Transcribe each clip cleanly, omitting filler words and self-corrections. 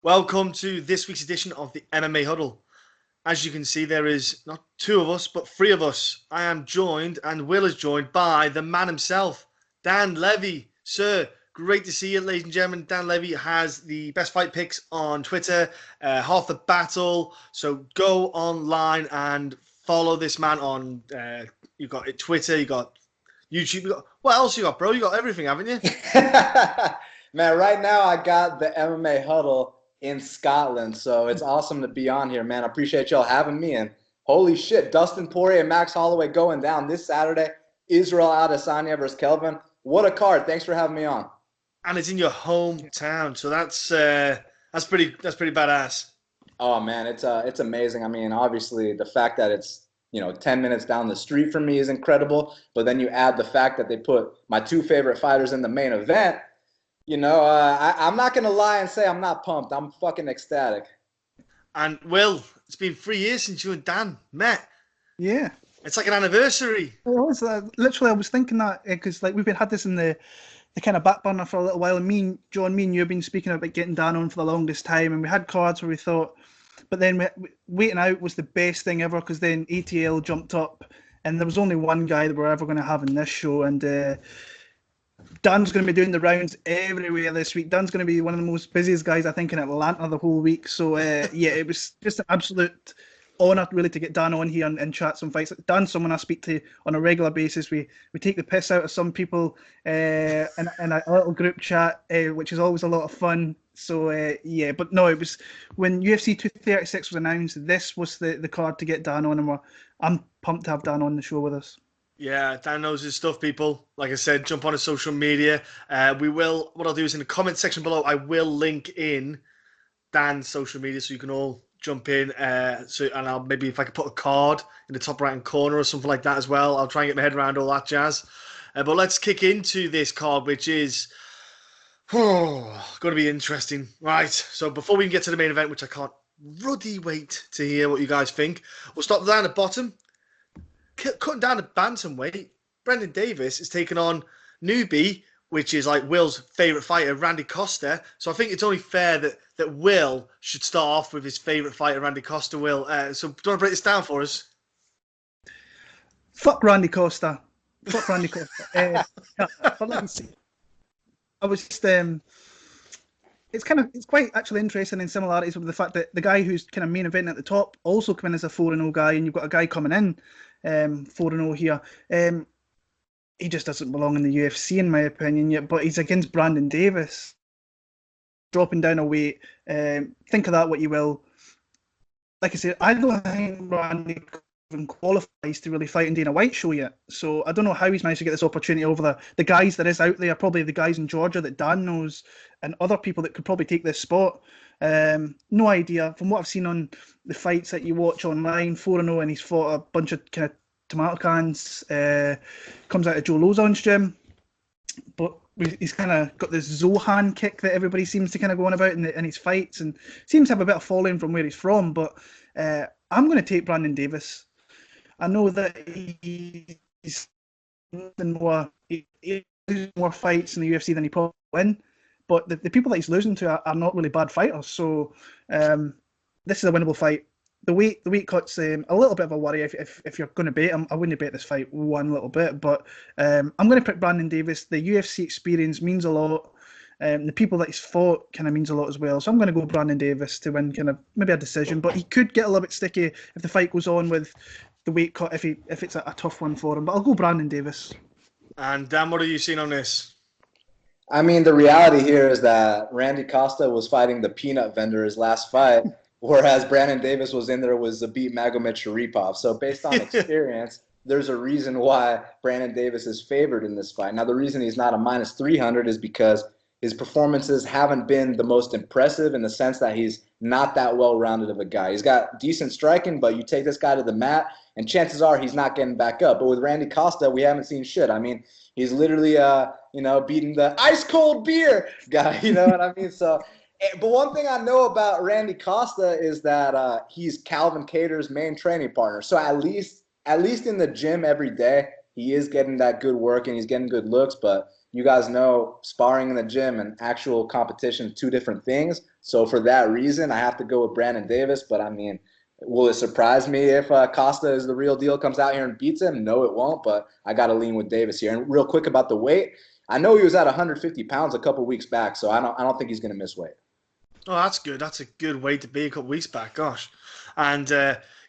Welcome to this week's edition of the MMA Huddle. As you can see, there is not two of us, but three of us. I am joined, and Will is joined by the man himself, Dan Levi. Sir, great to see you, ladies and gentlemen. Dan Levi has the best fight picks on Twitter, Half the Battle. So go online and follow this man on, you've got Twitter, you've got YouTube. What else you got, bro? You got everything, haven't you? Man, right now I got the MMA Huddle in Scotland, so it's awesome to be on here, man. I appreciate y'all having me, and holy shit, Dustin Poirier and Max Holloway going down this Saturday. Israel Adesanya versus Kelvin. What a card! Thanks for having me on. And it's in your hometown, so that's pretty badass. Oh man, it's amazing. I mean, obviously the fact that it's 10 minutes down the street from me is incredible, but then you add the fact that they put my two favorite fighters in the main event. I'm not going to lie and say I'm not pumped. I'm fucking ecstatic. And Will, it's been 3 years since you and Dan met. Yeah. It's like an anniversary. Well, literally, I was thinking that because we've had this in the kind of back burner for a little while. And me and you have been speaking about getting Dan on for the longest time. And we had cards where we thought, but then waiting out was the best thing ever because then ATL jumped up and there was only one guy that we're ever going to have in this show. And Dan's going to be doing the rounds everywhere this week. Dan's going to be one of the most busiest guys, I think, in Atlanta the whole week. So, yeah, it was just an absolute honour, really, to get Dan on here and chat some fights. Dan's someone I speak to on a regular basis. We take the piss out of some people in a little group chat, which is always a lot of fun. So, yeah, but no, it was when UFC 236 was announced, this was the card to get Dan on, and I'm pumped to have Dan on the show with us. Yeah, Dan knows his stuff, people. Like I said, jump on his social media. What I'll do is in the comment section below, I will link in Dan's social media so you can all jump in. And I'll maybe if I could put a card in the top right-hand corner or something like that as well. I'll try and get my head around all that jazz. But let's kick into this card, which is going to be interesting. Right, so before we can get to the main event, which I can't ruddy wait to hear what you guys think, we'll start down at the bottom. Cutting down the bantamweight, Brendan Davis is taking on newbie, which is like Will's favourite fighter, Randy Costa. So I think it's only fair that Will should start off with his favourite fighter, Randy Costa. Will, so do you want to break this down for us? Fuck Randy Costa. Fuck Randy Costa. But let me see. I was just it's quite actually interesting in similarities with the fact that the guy who's kind of main event at the top also coming in as a 4-0 guy, and you've got a guy coming in 4-0 here. He just doesn't belong in the UFC in my opinion yet, but he's against Brandon Davis, dropping down a weight. Think of that what you will. Like I said, I don't think Randy even qualifies to really fight in Dana White's show yet, so I don't know how he's managed to get this opportunity over the guys that is out there, probably the guys in Georgia that Dan knows and other people that could probably take this spot. No idea. From what I've seen on the fights that you watch online, 4-0, and he's fought a bunch of kind of tomato cans. Comes out of Joe Lozon's gym, but he's kind of got this Zohan kick that everybody seems to kind of go on about in his fights, and seems to have a bit of following from where he's from. But I'm going to take Brandon Davis. I know that he's more fights in the UFC than he probably win. But the people that he's losing to are not really bad fighters. So this is a winnable fight. The weight cut's a little bit of a worry if you're going to bet him. I wouldn't bet this fight one little bit. But I'm going to pick Brandon Davis. The UFC experience means a lot. The people that he's fought kind of means a lot as well. So I'm going to go Brandon Davis to win kind of maybe a decision. But he could get a little bit sticky if the fight goes on with the weight cut, if it's a tough one for him. But I'll go Brandon Davis. And Dan, what have you seen on this? I mean, the reality here is that Randy Costa was fighting the peanut vendor his last fight, whereas Brandon Davis was in there with Zabit Magomed Sharipov. So based on experience, there's a reason why Brandon Davis is favored in this fight. Now, the reason he's not a minus 300 is because his performances haven't been the most impressive in the sense that he's not that well-rounded of a guy. He's got decent striking, but you take this guy to the mat, and chances are he's not getting back up. But with Randy Costa, we haven't seen shit. I mean, he's literally, beating the ice-cold beer guy, you know what I mean? So, but one thing I know about Randy Costa is that he's Calvin Kattar's main training partner. So at least in the gym every day, he is getting that good work and he's getting good looks. But you guys know sparring in the gym and actual competition, two different things. So for that reason, I have to go with Brandon Davis. But I mean, will it surprise me if Costa is the real deal, comes out here and beats him? No, it won't. But I got to lean with Davis here. And real quick about the weight, I know he was at 150 pounds a couple weeks back, so I don't think he's going to miss weight. Oh, that's good. That's a good weight to be a couple weeks back. Gosh. And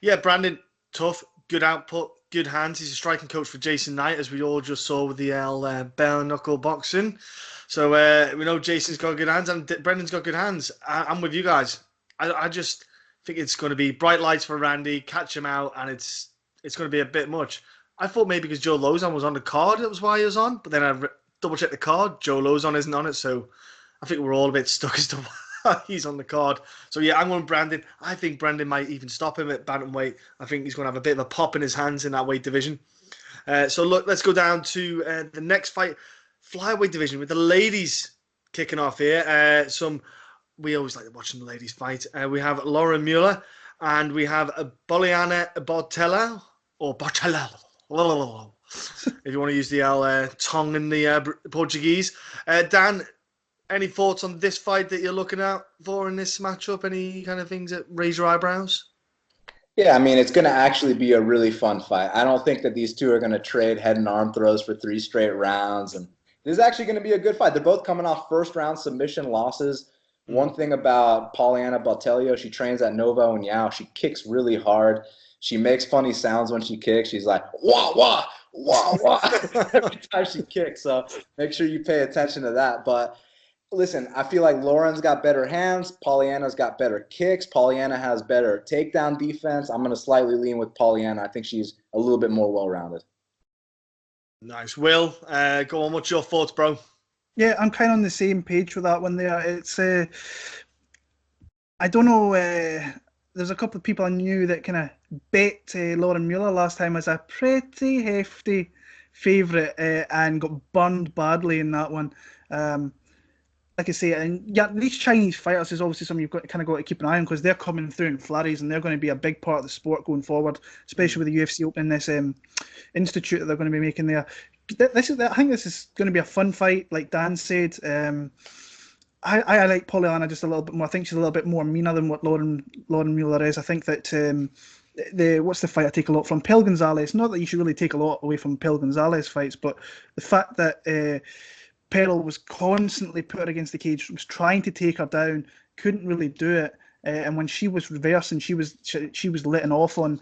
yeah, Brandon, tough, good output, good hands. He's a striking coach for Jason Knight, as we all just saw with the bare knuckle boxing. So we know Jason's got good hands and Brendan's got good hands. I'm with you guys. I just think it's going to be bright lights for Randy, catch him out, and it's going to be a bit much. I thought maybe because Joe Lozon was on the card, that was why he was on. But then I double-checked the card. Joe Lozon isn't on it, so I think we're all a bit stuck as to why he's on the card. So yeah, I'm going Brandon. I think Brandon might even stop him at bantamweight. I think he's going to have a bit of a pop in his hands in that weight division. So look, let's go down to the next fight, flyweight division, with the ladies kicking off here. We always like watching the ladies fight. We have Lauren Mueller and we have Boliana Bortella, or Bortella, if you want to use the tongue in the Portuguese. Dan, any thoughts on this fight that you're looking out for in this matchup? Any kind of things that raise your eyebrows? Yeah, I mean, it's going to actually be a really fun fight. I don't think that these two are going to trade head and arm throws for 3 straight rounds. And this is actually going to be a good fight. They're both coming off first-round submission losses. One thing about Polyana Botelho, she trains at Nova União. She kicks really hard. She makes funny sounds when she kicks. She's like, wah, wah, wah, wah, every time she kicks. So make sure you pay attention to that. But listen, I feel like Lauren's got better hands. Polyana's got better kicks. Polyana has better takedown defense. I'm going to slightly lean with Polyana. I think she's a little bit more well-rounded. Nice. Will, go on. What's your thoughts, bro? Yeah, I'm kind of on the same page with that one there. It's, I don't know, there's a couple of people I knew that kind of bet Lauren Mueller last time as a pretty hefty favourite and got burned badly in that one. Like I say, and yeah, these Chinese fighters is obviously something you've got to keep an eye on, because they're coming through in flurries and they're going to be a big part of the sport going forward, especially with the UFC opening this institute that they're going to be making there. I think this is going to be a fun fight, like Dan said. I like Polyana just a little bit more. I think she's a little bit more meaner than what Lauren Mueller is. I think that what's the fight I take a lot from? Pel Gonzalez. Not that you should really take a lot away from Pel Gonzalez fights, but the fact that Peril was constantly put her against the cage, was trying to take her down, couldn't really do it. And when she was reversing, she was letting off on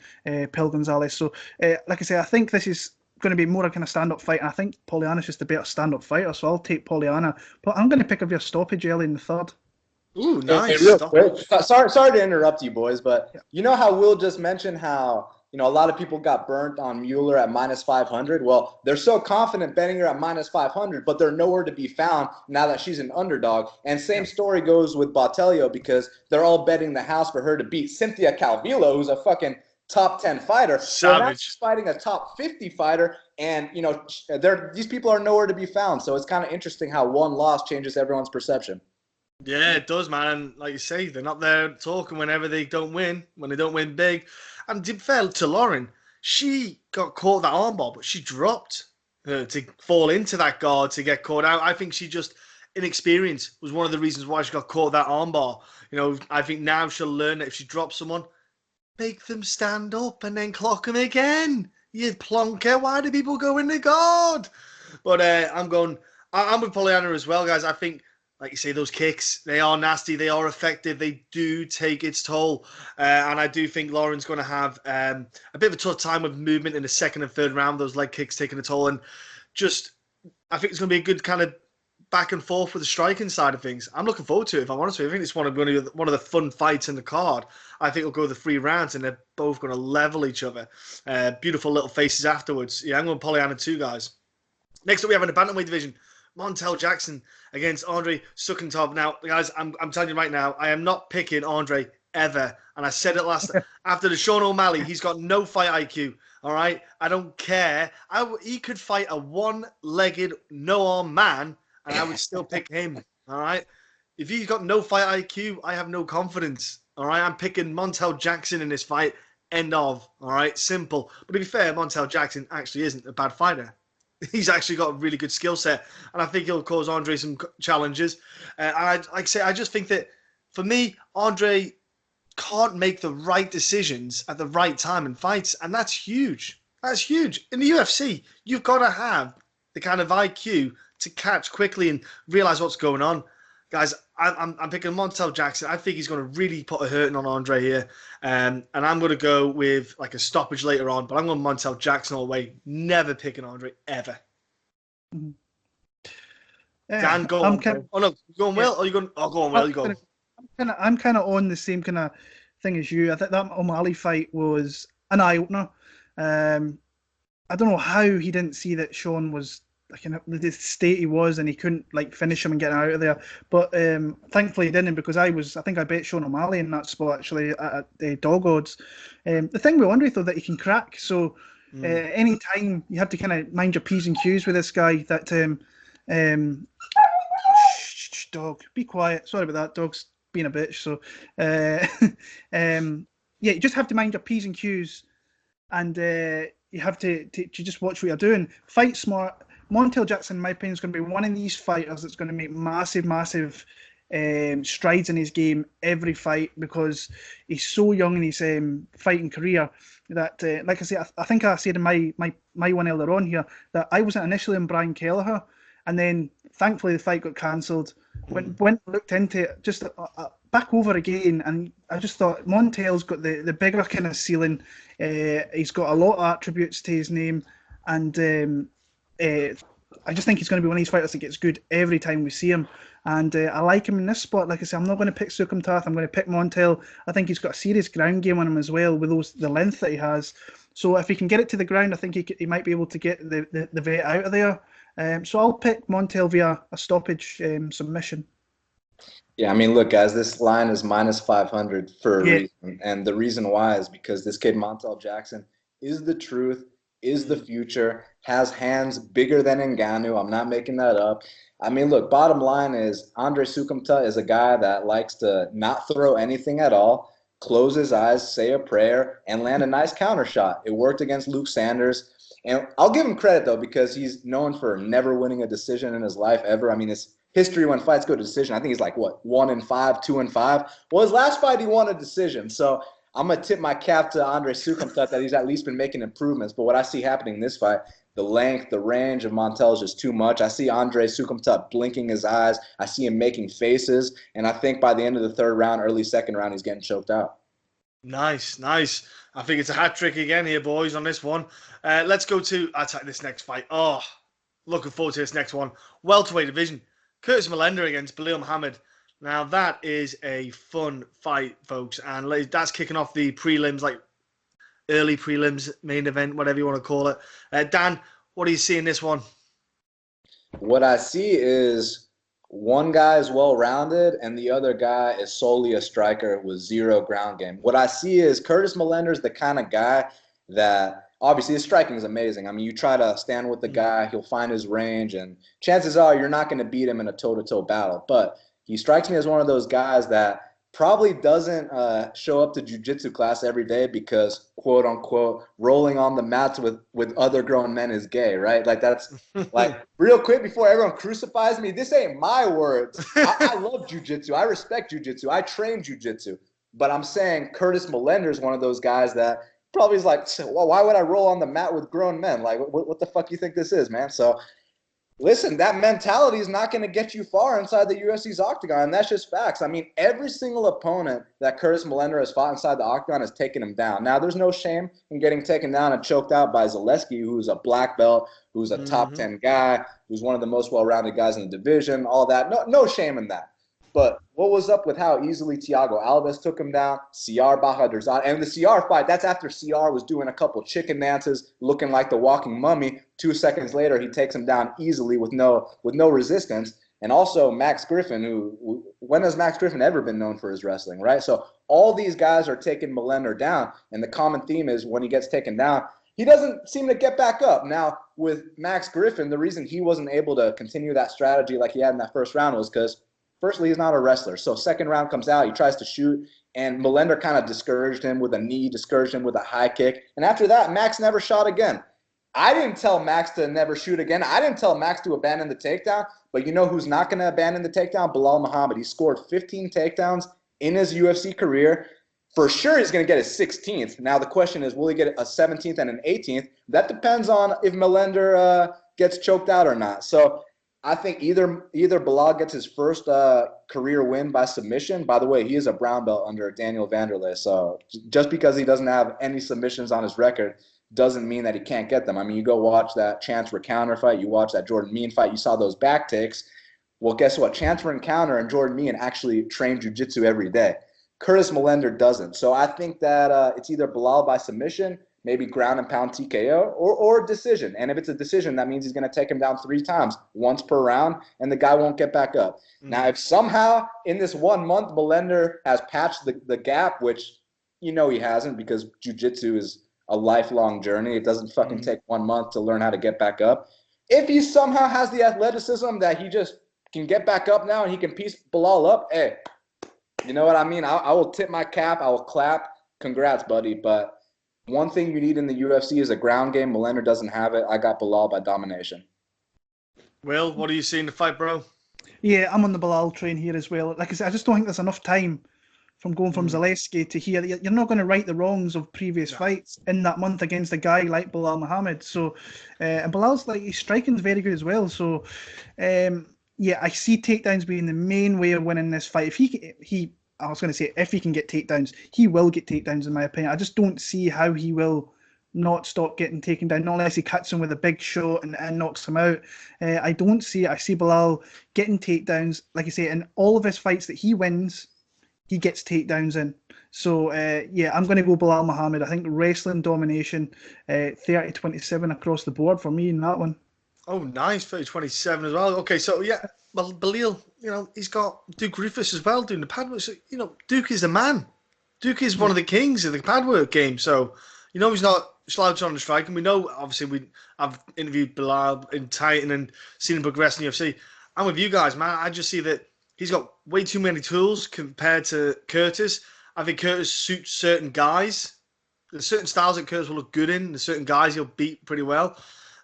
Pel Gonzalez. So, like I say, I think this is going to be more a kind of stand-up fight. And I think Polyana's just a better stand-up fighter, so I'll take Polyana. But I'm going to pick up your stoppage early in the third. Ooh, nice. Hey, real quick, sorry to interrupt you, boys, but you know how Will just mentioned how a lot of people got burnt on Mueller at -500? Well, they're so confident betting her at -500, but they're nowhere to be found now that she's an underdog. And same story goes with Botelho, because they're all betting the house for her to beat Cynthia Calvillo, who's a fucking top 10 fighter. So now she's fighting a top 50 fighter, and these people are nowhere to be found. So it's kind of interesting how one loss changes everyone's perception. Yeah, it does, man. And like you say, they're not there talking whenever they don't win, when they don't win big. And to be fair to Lauren, she got caught that armbar, but she dropped to fall into that guard to get caught out. I think she just, inexperience was one of the reasons why she got caught that armbar. I think now she'll learn that if she drops someone, make them stand up and then clock them again. You plonker. Why do people go in the guard? But I'm with Polyana as well, guys. I think, like you say, those kicks, they are nasty. They are effective. They do take its toll. And I do think Lauren's going to have a bit of a tough time with movement in the second and third round, those leg kicks taking a toll. And I think it's going to be a good kind of back and forth with the striking side of things. I'm looking forward to it, if I'm honest with you. I think it's one of the fun fights in the card. I think it'll go the 3 rounds and they're both going to level each other. Beautiful little faces afterwards. Yeah, I'm going Polyana too, guys. Next up, we have in the bantamweight division, Montel Jackson against Andre Soukhamthath. Now, guys, I'm telling you right now, I am not picking Andre ever. And I said it last after the Sean O'Malley. He's got no fight IQ. All right, I don't care. He could fight a one-legged, no-arm man, and I would still pick him. All right, if he's got no fight IQ, I have no confidence. All right, I'm picking Montel Jackson in this fight. End of. All right, simple. But to be fair, Montel Jackson actually isn't a bad fighter. He's actually got a really good skill set, and I think he'll cause Andre some challenges. I just think that for me, Andre can't make the right decisions at the right time in fights, and that's huge. That's huge. In the UFC, you've got to have the kind of IQ to catch quickly and realize what's going on. Guys, I'm picking Montel Jackson. I think he's going to really put a hurting on Andre here. And I'm going to go with like a stoppage later on, but I'm going Montel Jackson all the way. Never picking Andre, ever. Dan, go on. Oh, no, you going Will? Or you going? Oh, go on, Will. You go. I'm kind of on the same kind of thing as you. I think that O'Malley fight was an eye-opener. I don't know how he didn't see that Sean was like in the state he was, and he couldn't like finish him and get out of there. But thankfully he didn't, because I think I bet Sean O'Malley in that spot actually at the dog odds. The thing with Andre though that he can crack. So any time you have to kind of mind your P's and Q's with this guy. That dog, be quiet. Sorry about that. Dog's being a bitch. So you just have to mind your P's and Q's, and you have to just watch what you're doing. Fight smart. Montel Jackson, in my opinion, is going to be one of these fighters that's going to make massive strides in his game every fight, because he's so young in his fighting career that, like I say, I think I said in my one earlier on here that I wasn't initially on Brian Kelleher, and then thankfully the fight got cancelled. Went looked into it just back over again, and I just thought Montel's got the bigger kind of ceiling. He's got a lot of attributes to his name, and I just think he's going to be one of these fighters that gets good every time we see him. And I like him in this spot. Like I said, I'm not going to pick Soukhamthath. I'm going to pick Montel. I think he's got a serious ground game on him as well, with the length that he has. So if he can get it to the ground, I think he might be able to get the vet out of there. So I'll pick Montel via a stoppage submission. Yeah, I mean, look, guys, this line is minus 500 for a reason. And the reason why is because this kid, Montel Jackson, is the truth, is the future, has hands bigger than Ngannou. I'm not making that up. I mean, look, bottom line is Andre Soukhamthath is a guy that likes to not throw anything at all, close his eyes, say a prayer, and land a nice counter shot. It worked against Luke Sanders. And I'll give him credit, though, because he's known for never winning a decision in his life ever. I mean, his history when fights go to decision, I think he's like, 1-5, 2-5. Well, his last fight, he won a decision. So I'm going to tip my cap to Andre Soukhamthath that he's at least been making improvements. But what I see happening in this fight, the length, the range of Montel is just too much. I see Andre Soukhamthath blinking his eyes. I see him making faces. And I think by the end of the third round, early second round, he's getting choked out. Nice. I think it's a hat trick again here, boys, on this one. Let's go to this next fight. Oh, looking forward to this next one. Welterweight division. Curtis Millender against Belal Muhammad. Now, that is a fun fight, folks. And that's kicking off the prelims, like early prelims, main event, whatever you want to call it. Dan, what do you see in this one? What I see is one guy is well-rounded and the other guy is solely a striker with zero ground game. What I see is Curtis Millender is the kind of guy that obviously his striking is amazing. I mean, you try to stand with the guy, he'll find his range, and chances are you're not going to beat him in a toe-to-toe battle. But he strikes me as one of those guys that probably doesn't show up to jiu-jitsu class every day because, quote unquote, rolling on the mats with other grown men is gay, right? Like, that's like, real quick before everyone crucifies me, this ain't my words. I love jiu-jitsu. I respect jiu-jitsu. I train jiu-jitsu. But I'm saying Curtis Millender is one of those guys that probably is like, well, why would I roll on the mat with grown men? Like, what the fuck you think this is, man? So, listen, that mentality is not going to get you far inside the UFC's octagon, and that's just facts. I mean, every single opponent that Curtis Millender has fought inside the octagon has taken him down. Now, there's no shame in getting taken down and choked out by Zaleski, who's a black belt, who's a top 10 guy, who's one of the most well-rounded guys in the division, all that. No shame in that. But what was up with how easily Thiago Alves took him down, CR Bahadurzad, and the CR fight, that's after CR was doing a couple chicken dances, looking like the walking mummy. 2 seconds later, he takes him down easily with no resistance. And also Max Griffin, who, when has Max Griffin ever been known for his wrestling, right? So all these guys are taking Millender down, and the common theme is when he gets taken down, he doesn't seem to get back up. Now, with Max Griffin, the reason he wasn't able to continue that strategy like he had in that first round was because firstly, he's not a wrestler. So second round comes out, he tries to shoot, and Millender kind of discouraged him with a knee, discouraged him with a high kick. And after that, Max never shot again. I didn't tell Max to never shoot again. I didn't tell Max to abandon the takedown. But you know who's not going to abandon the takedown? Belal Muhammad. He scored 15 takedowns in his UFC career. For sure, he's going to get his 16th. Now, the question is, will he get a 17th and an 18th? That depends on if Millender gets choked out or not. So I think either Belal gets his first career win by submission. By the way, he is a brown belt under Daniel Vanderlei. So just because he doesn't have any submissions on his record doesn't mean that he can't get them. I mean, you go watch that Chance Rencounter fight. You watch that Jordan Mean fight. You saw those back takes. Well, guess what? Chance Rencounter and Jordan Mean actually train jiu-jitsu every day. Curtis Millender doesn't. So I think that it's either Belal by submission, maybe ground and pound TKO, or decision. And if it's a decision, that means he's going to take him down 3 times, once per round, and the guy won't get back up. Mm-hmm. Now, if somehow in this 1 month Millender has patched the gap, which he hasn't, because jiu-jitsu is a lifelong journey. It doesn't fucking take 1 month to learn how to get back up. If he somehow has the athleticism that he just can get back up now and he can piece Belal up, hey, you know what I mean? I will tip my cap. I will clap. Congrats, buddy. But one thing you need in the UFC is a ground game. Millender doesn't have it. I got Belal by domination. Will, what do you see in the fight, bro? Yeah, I'm on the Belal train here as well. Like I said, I just don't think there's enough time from going from Zaleski to here. You're not going to right the wrongs of previous fights in that month against a guy like Belal Muhammad. So, and Belal's his striking's very good as well. So, yeah, I see takedowns being the main way of winning this fight. If if he can get takedowns, he will get takedowns, in my opinion. I just don't see how he will not stop getting taken down, not unless he cuts him with a big shot and knocks him out. I don't see it. I see Belal getting takedowns. Like I say, in all of his fights that he wins, he gets takedowns in. So, yeah, I'm going to go Belal Muhammad. I think wrestling domination, 30-27 across the board for me in that one. Oh, nice. 30-27 as well. Okay, so, yeah, well, Belal, he's got Duke Rufus as well doing the pad work. So, Duke is the man. Duke is one of the kings of the pad work game. So, he's not slouching on the strike. And we know, obviously, I've interviewed Belal in Titan and seen him progress in the UFC. I'm with you guys, man. I just see that he's got way too many tools compared to Curtis. I think Curtis suits certain guys. There's certain styles that Curtis will look good in. There's certain guys he'll beat pretty well.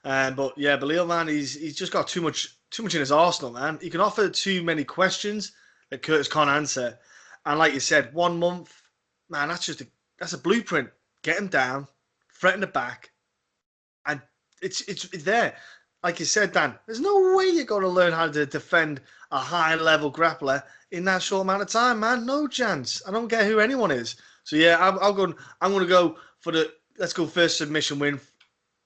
But yeah, Belal, man, he's just got too much in his arsenal, man. He can offer too many questions that Curtis can't answer. And like you said, 1 month, man, that's a blueprint. Get him down, threaten the back, and it's there. Like you said, Dan, there's no way you're going to learn how to defend a high-level grappler in that short amount of time, man. No chance. I don't care who anyone is. So yeah, I'm going to go for let's go first submission win.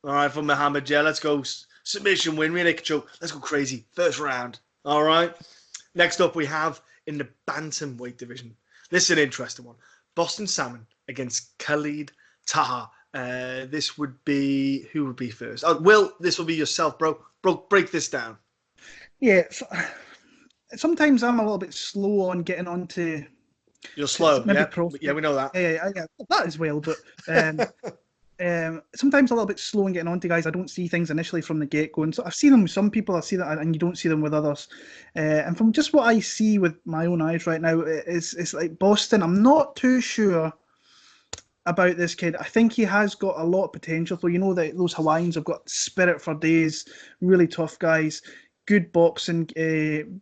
All right, for Muhammad. Yeah, let's go submission win. Really choke. Let's go crazy. First round. All right. Next up, we have in the bantamweight division. This is an interesting one. Boston Salmon against Khalid Taha. This would be, who would be first? Oh, Will, this will be yourself, bro. Bro, break this down. Yeah. Sometimes I'm a little bit slow on getting onto. You're slow, yeah. Yeah, we know that. Yeah, that as well. But sometimes a little bit slow in getting onto guys. I don't see things initially from the get-go. And so I've seen them with some people, I see that, and you don't see them with others. And from just what I see with my own eyes right now, it's like Boston. I'm not too sure about this kid. I think he has got a lot of potential. So that those Hawaiians have got spirit for days, really tough guys, good boxing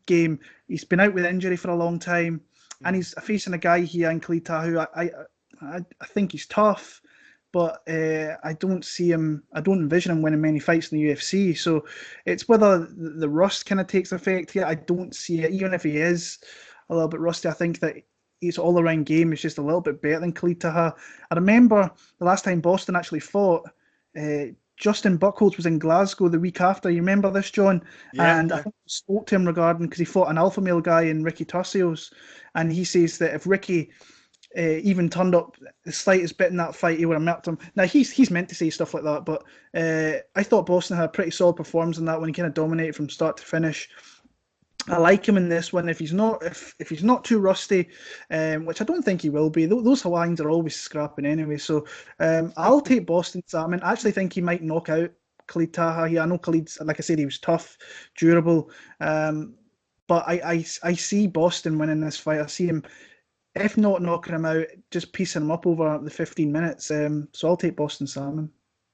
game. He's been out with injury for a long time, and he's facing a guy here in Khalid Taha who I think he's tough, but I don't envision him winning many fights in the UFC. So it's whether the rust kind of takes effect here. I don't see it. Even if he is a little bit rusty, I think that his all-around game is just a little bit better than Khalid Taha. I remember the last time Boston actually fought, Justin Buchholz was in Glasgow the week after. You remember this, John? Yeah, and I spoke to him regarding, because he fought an alpha male guy in Ricky Turcios, and he says that if Ricky even turned up the slightest bit in that fight, he would have murked him. Now, he's meant to say stuff like that, but I thought Boston had a pretty solid performance in that one. He kind of dominated from start to finish. I like him in this one if he's not too rusty, which I don't think he will be. Those Hawaiians are always scrapping anyway. So I'll take Boston Salmon. I actually think he might knock out Khalid Taha here. I know Khalid, like I said, he was tough, durable, but I see Boston winning this fight. I see him, if not knocking him out, just piecing him up over the 15 minutes. So I'll take Boston Salmon.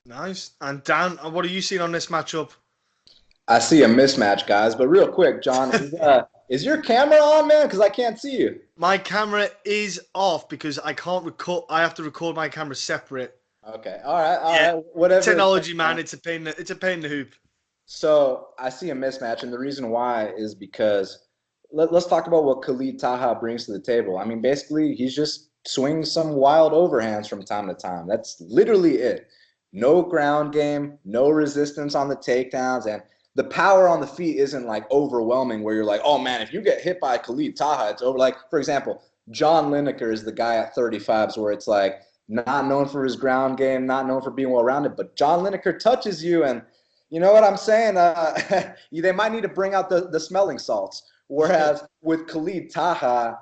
Nice. And Dan, what are you seeing on this matchup? I see a mismatch, guys. But real quick, John, Is your camera on, man? Because I can't see you. My camera is off because I can't record. I have to record my camera separate. Okay. All right. Whatever. Technology, man. It's a pain. It's a pain in the hoop. So I see a mismatch, and the reason why is because let's talk about what Khalid Taha brings to the table. I mean, basically, he's just swinging some wild overhands from time to time. That's literally it. No ground game, no resistance on the takedowns, and the power on the feet isn't like overwhelming where you're like, oh man, if you get hit by Khalid Taha, it's over. Like, for example, John Lineker is the guy at 35s where it's like not known for his ground game, not known for being well-rounded, but John Lineker touches you, and you know what I'm saying? They might need to bring out the smelling salts. Whereas with Khalid Taha,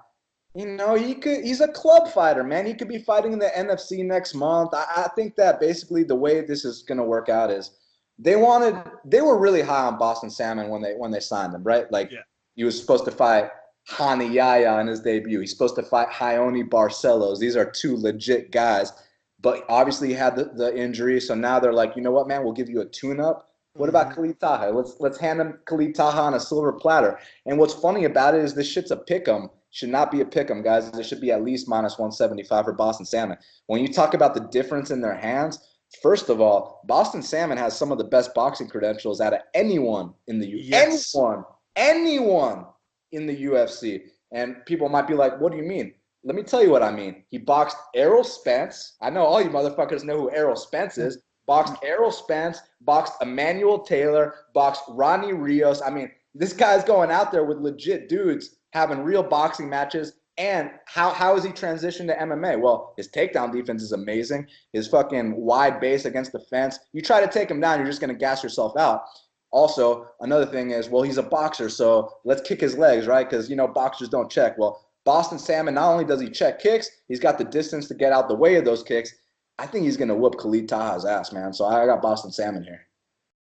he's a club fighter, man. He could be fighting in the NFC next month. I think that basically the way this is going to work out is they were really high on Boston Salmon when they signed him, right? Like he was supposed to fight Hani Yaya in his debut. He's supposed to fight Ione Barcelos. These are two legit guys, but obviously he had the injury. So now they're like, you know what, man? We'll give you a tune-up. What about Khalid Taha? Let's hand him Khalid Taha on a silver platter. And what's funny about it is this shit's a pick'em. Should not be a pick'em, guys. It should be at least minus 175 for Boston Salmon. When you talk about the difference in their hands, first of all, Boston Salmon has some of the best boxing credentials out of anyone in the UFC. Anyone in the UFC. And people might be like, what do you mean? Let me tell you what I mean. He boxed Errol Spence. I know all you motherfuckers know who Errol Spence is. Boxed Errol Spence, boxed Emmanuel Taylor, boxed Ronnie Rios. I mean, this guy's going out there with legit dudes having real boxing matches. And how has he transitioned to MMA? Well, his takedown defense is amazing. His fucking wide base against the fence. You try to take him down, you're just going to gas yourself out. Also, another thing is, well, he's a boxer, so let's kick his legs, right? Because, boxers don't check. Well, Boston Salmon, not only does he check kicks, he's got the distance to get out the way of those kicks. I think he's going to whoop Khalid Taha's ass, man. So I got Boston Salmon here.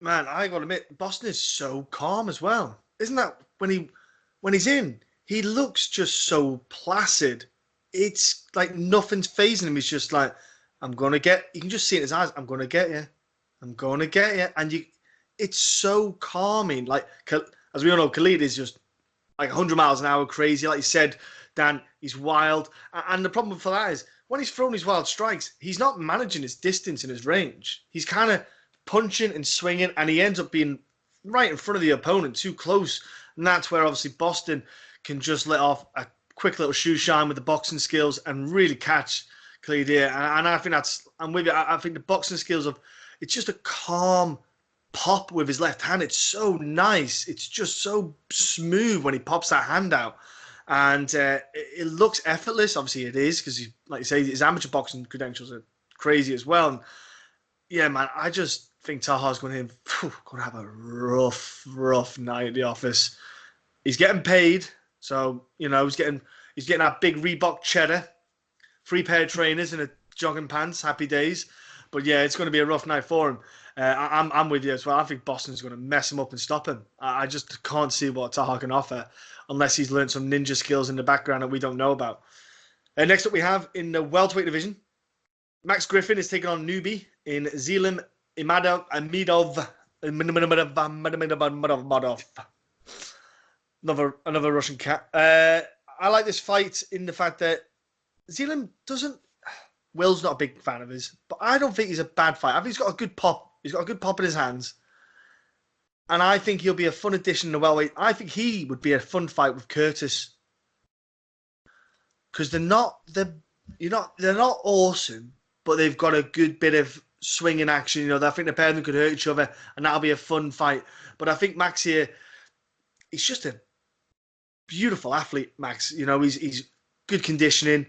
Man, I got to admit, Boston is so calm as well. Isn't that when he's in, he looks just so placid. It's like nothing's fazing him. He's just like, you can just see it in his eyes. I'm going to get you. I'm going to get you. And it's so calming. Like, as we all know, Khalid is just like 100 miles an hour crazy. Like you said, Dan, he's wild. And the problem for that is, when he's throwing his wild strikes, he's not managing his distance and his range. He's kind of punching and swinging, and he ends up being right in front of the opponent, too close. And that's where, obviously, Boston can just let off a quick little shoe shine with the boxing skills and really catch Khalid here. And I think I'm with you. I think the boxing skills it's just a calm pop with his left hand. It's so nice. It's just so smooth when he pops that hand out. And it looks effortless. Obviously, it is because, like you say, his amateur boxing credentials are crazy as well. And yeah, man, I just think Taha's going to have a rough night at the office. He's getting paid, so he's getting that big Reebok cheddar, 3 pair of trainers and a jogging pants. Happy days. But yeah, it's going to be a rough night for him. I'm with you as well. I think Boston's going to mess him up and stop him. I just can't see what Taha can offer, unless he's learned some ninja skills in the background that we don't know about. Next up we have in the welterweight division, Max Griffin is taking on newbie in Zelim Imadaev. Another Russian cat. I like this fight in the fact that Zelim Will's not a big fan of his, but I don't think he's a bad fighter. I think he's got a good pop. He's got a good pop in his hands. And I think he'll be a fun addition in the welterweight. I think he would be a fun fight with Curtis. Because they're not awesome, but they've got a good bit of swinging action. I think the pair of them could hurt each other, and that'll be a fun fight. But I think Max here, he's just a beautiful athlete, Max. He's good conditioning.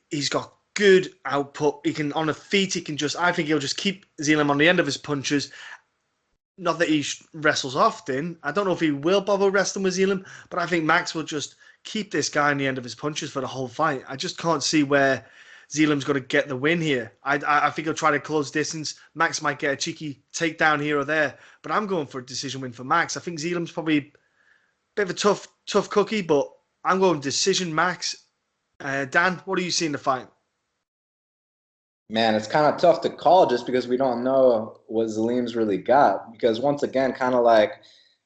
He's got good output. He can, on the feet, I think he'll just keep Zelim on the end of his punches. Not that he wrestles often. I don't know if he will bother wrestling with Zelim, but I think Max will just keep this guy on the end of his punches for the whole fight. I just can't see where Zelim's going to get the win here. I think he'll try to close distance. Max might get a cheeky takedown here or there, but I'm going for a decision win for Max. I think Zelim's probably a bit of a tough cookie, but I'm going decision Max. Dan, what do you see in the fight? Man, it's kind of tough to call just because we don't know what Zelim's really got. Because once again, kind of like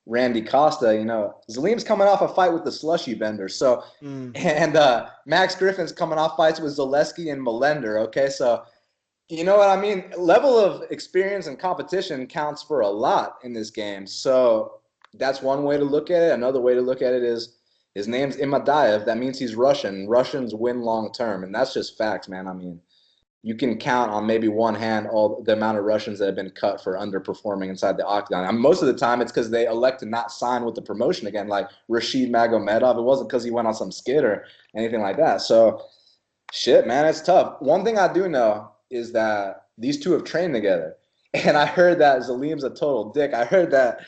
Randy Costa, you know, Zelim's coming off a fight with the slushy vendor. So, and Max Griffin's coming off fights with Zaleski and Millender. Okay, so you know what I mean? Level of experience and competition counts for a lot in this game. So that's one way to look at it. Another way to look at it is his name's Imadaev. That means he's Russian. Russians win long term, and that's just facts, man. I mean, you can count on maybe one hand all the amount of Russians that have been cut for underperforming inside the octagon. And most of the time, it's because they elect to not sign with the promotion again, like Rashid Magomedov. It wasn't because he went on some skid or anything like that. So, shit, man, it's tough. One thing I do know is that these two have trained together. And I heard that Zelim's a total dick. I heard that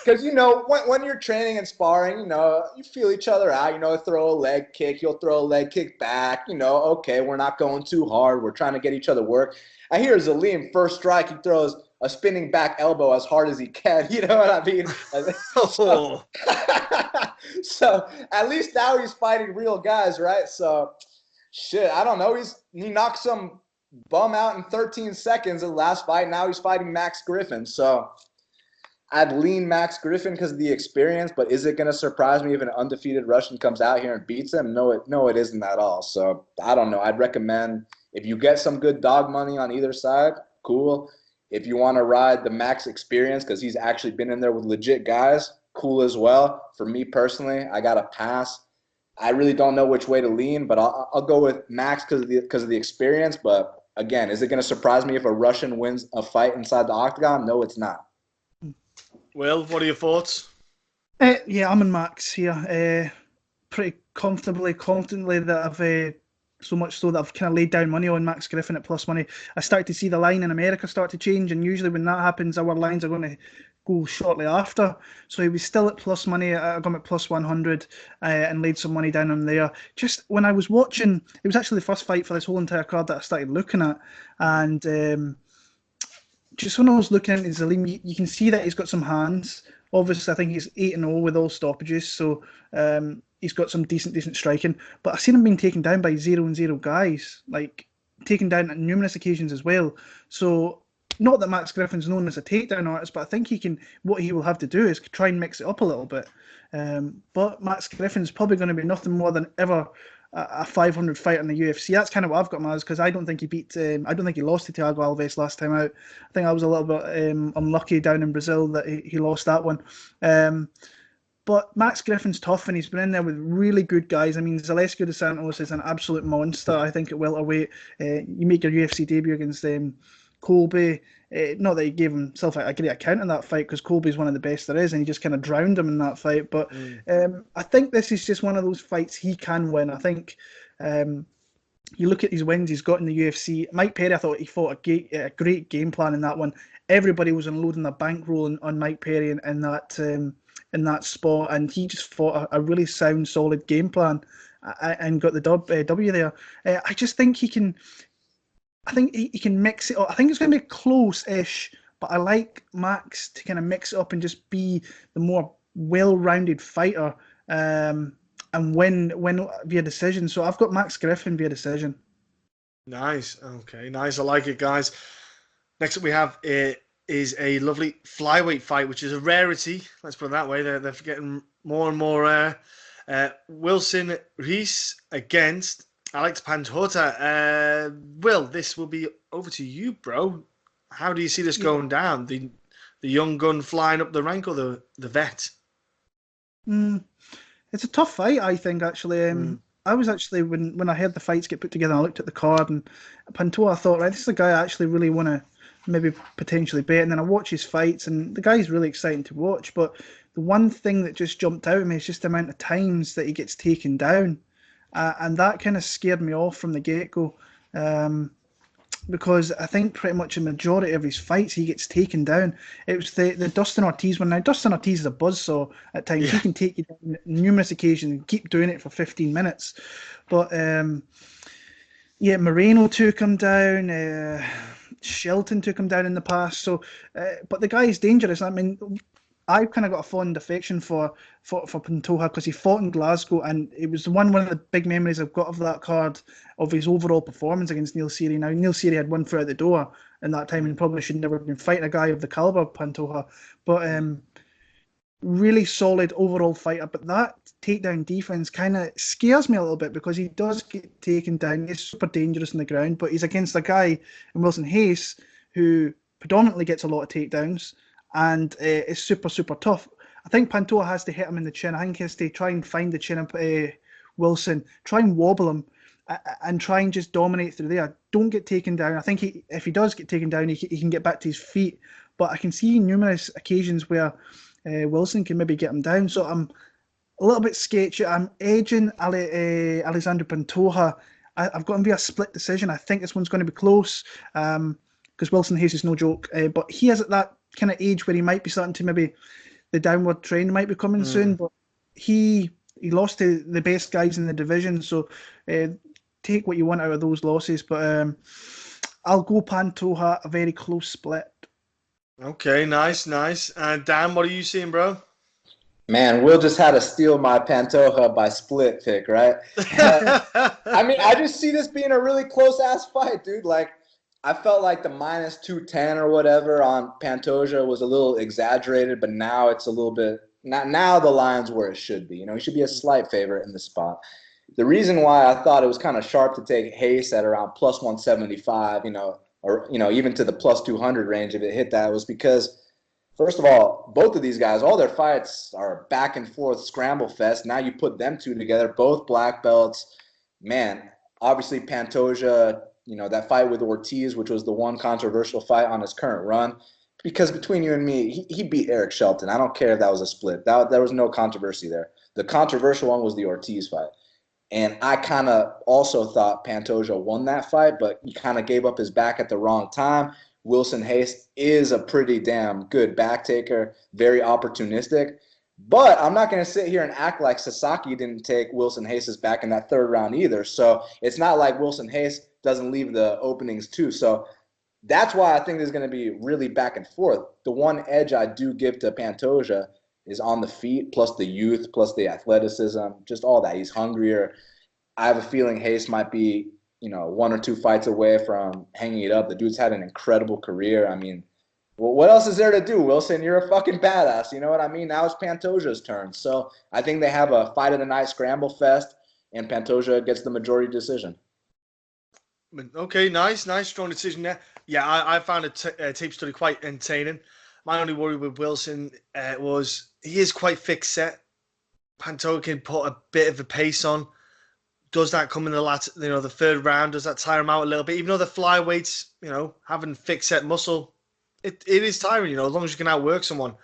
because, you know, when you're training and sparring, you know, you feel each other out, you know, throw a leg kick, you'll throw a leg kick back, you know, okay, we're not going too hard. We're trying to get each other work. I hear Zelim, first strike, he throws a spinning back elbow as hard as he can. You know what I mean? So at least now he's fighting real guys, right? So, shit, I don't know. He knocked some bum out in 13 seconds in the last fight. Now he's fighting Max Griffin. So I'd lean Max Griffin because of the experience, but is it going to surprise me if an undefeated Russian comes out here and beats him? No, it isn't at all. So I don't know. I'd recommend if you get some good dog money on either side, cool. If you want to ride the Max experience because he's actually been in there with legit guys, cool as well. For me personally, I got to pass. I really don't know which way to lean, but I'll go with Max because of the experience. But again, is it going to surprise me if a Russian wins a fight inside the octagon? No, it's not. Will, what are your thoughts? Yeah, I'm in Max here. Pretty confidently that I've so much so that I've kind of laid down money on Max Griffin at plus money. I start to see the line in America start to change, and usually when that happens, our lines are going to go shortly after. So he was still at plus money. I got him at plus 100 and laid some money down on there. Just when I was watching, it was actually the first fight for this whole entire card that I started looking at, and just when I was looking at Zelim, you can see that he's got some hands. Obviously, I think he's 8-0 with all stoppages, so he's got some decent striking. But I've seen him being taken down by 0-0 guys, like taken down on numerous occasions as well. So not that Max Griffin's known as a takedown artist, but I think what he will have to do is try and mix it up a little bit. But Max Griffin's probably going to be nothing more than ever a 500 fighter in the UFC. That's kind of what I've got him as, because I don't think he lost to Thiago Alves last time out. I think I was a little bit unlucky down in Brazil that he lost that one. But Max Griffin's tough, and he's been in there with really good guys. I mean, Zaleski dos Santos is an absolute monster, I think, at welterweight. You make your UFC debut against Colby. Not that he gave himself a great account in that fight, because Colby's one of the best there is, and he just kind of drowned him in that fight. But I think this is just one of those fights he can win. I think you look at these wins he's got in the UFC. Mike Perry, I thought he fought a great game plan in that one. Everybody was unloading their bankroll on Mike Perry in that spot, and he just fought a really sound, solid game plan and got the W there. I just think he can. I think he can mix it up. I think it's going to be close-ish, but I like Max to kind of mix it up and just be the more well-rounded fighter and win via decision. So I've got Max Griffin via decision. Nice. Okay, nice. I like it, guys. Next up we have is a lovely flyweight fight, which is a rarity. Let's put it that way. They're getting more and more rare. Wilson Reis against Alex Pantoja. Will, this will be over to you, bro. How do you see this going down? The young gun flying up the rank, or the vet? It's a tough fight, I think, actually. I was actually, when I heard the fights get put together, I looked at the card, and Pantoja, I thought, right, this is a guy I actually really want to maybe potentially bet. And then I watch his fights, and the guy's really exciting to watch. But the one thing that just jumped out at me is just the amount of times that he gets taken down. And that kind of scared me off from the get-go, because I think pretty much a majority of his fights he gets taken down. It was the Dustin Ortiz one. Now, Dustin Ortiz is a buzzsaw at times. Yeah. He can take you down on numerous occasions and keep doing it for 15 minutes. But, Moreno took him down. Shelton took him down in the past. So, but the guy is dangerous. I mean, I've kind of got a fond affection for Pantoja because he fought in Glasgow, and it was one of the big memories I've got of that card, of his overall performance against Neil Seery. Now, Neil Seery had one foot out the door in that time and probably should never have been fighting a guy of the caliber of Pantoja. But really solid overall fighter, but that takedown defense kind of scares me a little bit because he does get taken down. He's super dangerous on the ground, but he's against a guy in Wilson Hayes who predominantly gets a lot of takedowns and is super, super tough. I think Pantoja has to hit him in the chin. I think he has to try and find the chin of Wilson, try and wobble him, and try and just dominate through there. Don't get taken down. I think if he does get taken down, he can get back to his feet. But I can see numerous occasions where Wilson can maybe get him down. So I'm a little bit sketchy. I'm edging Alexandre Pantoja. I've got him via split decision. I think this one's going to be close because Wilson Hayes is no joke. But he is at that kind of age where he might be starting to maybe the downward trend might be coming soon. But he lost to the best guys in the division. So take what you want out of those losses. But I'll go Pantoja, a very close split. Okay, nice. Dan, what are you seeing, bro? Man, Will just had to steal my Pantoja by split pick, right? I mean, I just see this being a really close-ass fight, dude. Like, I felt like the minus 210 or whatever on Pantoja was a little exaggerated, but now it's a little bit – now the line's where it should be. You know, he should be a slight favorite in the spot. The reason why I thought it was kind of sharp to take Hayes at around plus 175, or even to the plus 200 range if it hit that, was because, first of all, both of these guys, all their fights are back and forth scramble fest. Now you put them two together, both black belts. Man, obviously Pantoja, that fight with Ortiz, which was the one controversial fight on his current run, because between you and me, he beat Eryk Shelton. I don't care if that was a split. There was no controversy there. The controversial one was the Ortiz fight. And I kind of also thought Pantoja won that fight, but he kind of gave up his back at the wrong time. Wilson Hayes is a pretty damn good back taker, very opportunistic. But I'm not going to sit here and act like Sasaki didn't take Wilson Hayes' back in that third round either. So it's not like Wilson Hayes doesn't leave the openings too. So that's why I think there's going to be really back and forth. The one edge I do give to Pantoja is on the feet, plus the youth, plus the athleticism, just all that. He's hungrier. I have a feeling Hayes might be, one or two fights away from hanging it up. The dude's had an incredible career. I mean, what else is there to do, Wilson? You're a fucking badass. You know what I mean? Now it's Pantoja's turn. So I think they have a fight of the night scramble fest, and Pantoja gets the majority decision. Okay, nice, strong decision there. Yeah, I found a tape study quite entertaining. My only worry with Wilson was he is quite fixed set. Pantoja can put a bit of a pace on. Does that come in the third round? Does that tire him out a little bit? Even though the flyweights, having fixed set muscle, it is tiring, as long as you can outwork someone.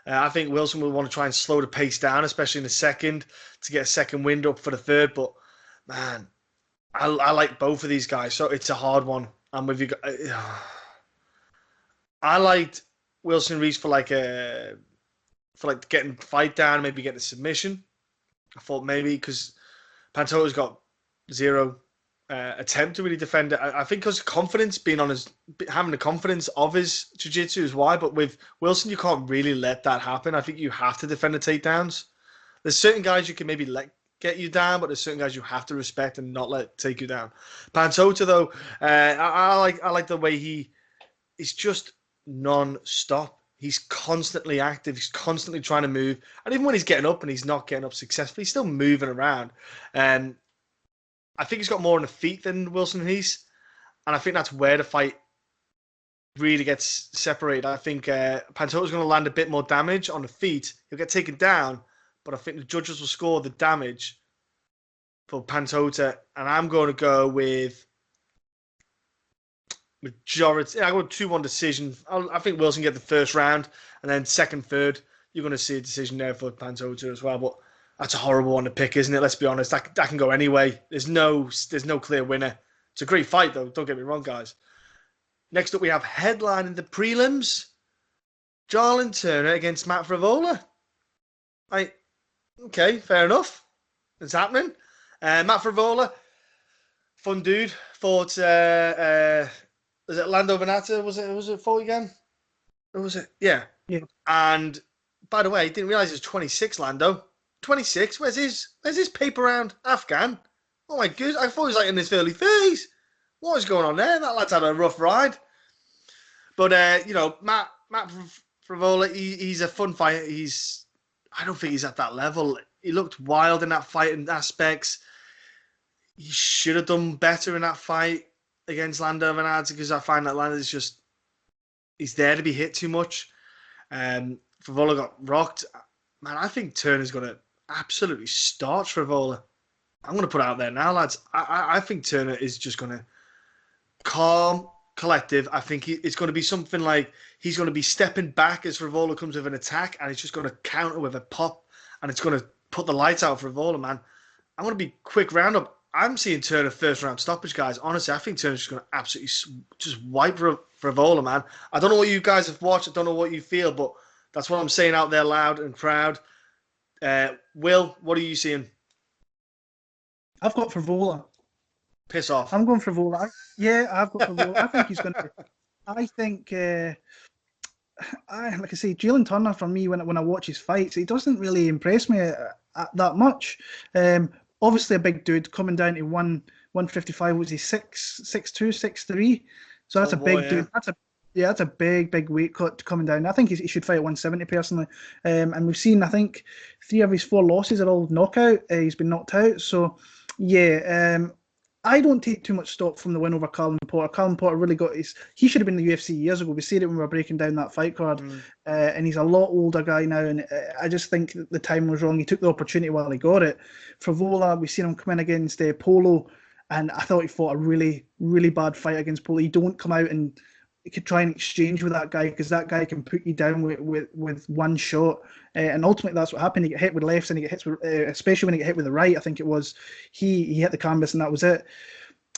I think Wilson will want to try and slow the pace down, especially in the second, to get a second wind up for the third. But, man, I like both of these guys, so it's a hard one. I'm with you. I liked Wilson Reis for getting the fight down, maybe getting a submission. I thought maybe because Pantoja's got zero attempt to really defend it. I think because confidence, having the confidence of his jiu-jitsu is why. But with Wilson, you can't really let that happen. I think you have to defend the takedowns. There's certain guys you can maybe let get you down, but there's certain guys you have to respect and not let take you down. Pantoja, though, I like the way he's just non-stop. He's constantly active. He's constantly trying to move. And even when he's getting up and he's not getting up successfully, he's still moving around. I think he's got more on the feet than Wilson Reis. And I think that's where the fight really gets separated. I think Pantoja's going to land a bit more damage on the feet. He'll get taken down, but I think the judges will score the damage for Pantoja. And I'm going to go with majority. I go 2-1 decision. I think Wilson get the first round, and then second, third, you're going to see a decision there for Pantoja as well. But that's a horrible one to pick, isn't it? Let's be honest. That can go anyway. There's no clear winner. It's a great fight, though. Don't get me wrong, guys. Next up, we have headlining the prelims. Jalin Turner against Matt Frevola. Okay, fair enough. It's happening. Matt Frevola, fun dude. Fought. Was it Lando Venata? Was it fought again? Or was it? Yeah. And by the way, didn't realize he was 26. Lando, 26. Where's his paper round Afghan? Oh my goodness! I thought he was like in his early 30s. What is going on there? That lad's had a rough ride. But Matt Frevola, he's a fun fighter. He's I don't think he's at that level. He looked wild in that fight in aspects. He should have done better in that fight against Lando Venado, because I find that Lando is just, he's there to be hit too much. Frevola got rocked. Man, I think Turner's going to absolutely starch Frevola. I'm going to put it out there now, lads. I think Turner is just going to calm, collective. I think it's going to be something like he's going to be stepping back as Frevola comes with an attack, and it's just going to counter with a pop, and it's going to put the lights out for Frevola, man. I'm going to be quick roundup. I'm seeing Turner first round stoppage, guys. Honestly, I think Turner's just going to absolutely just wipe Frevola, man. I don't know what you guys have watched. I don't know what you feel, but that's what I'm saying out there loud and proud. Will, what are you seeing? I've got Frevola. Piss off. I'm going Frevola. Yeah, I've got Frevola. I think he's going to. I think, like I say, Jalin Turner, for me, when I watch his fights, he doesn't really impress me that much. Obviously, a big dude coming down to 155. Was he 6'2", 6'3"? So that's a big dude. That's a big weight cut coming down. I think he should fight at 170 personally. And we've seen, I think, 3 of his 4 losses are all knockout. He's been knocked out. So yeah, I don't take too much stock from the win over Calvin Porter. Calvin Porter really he should have been in the UFC years ago. We said it when we were breaking down that fight card. And he's a lot older guy now, and I just think the time was wrong. He took the opportunity while he got it. Frevola, we've seen him come in against Polo, and I thought he fought a really, really bad fight against Polo. You don't come out and you could try and exchange with that guy, because that guy can put you down with one shot. And ultimately, that's what happened. He get hit with lefts, and he get hit with, especially when he get hit with the right. I think it was he hit the canvas, and that was it.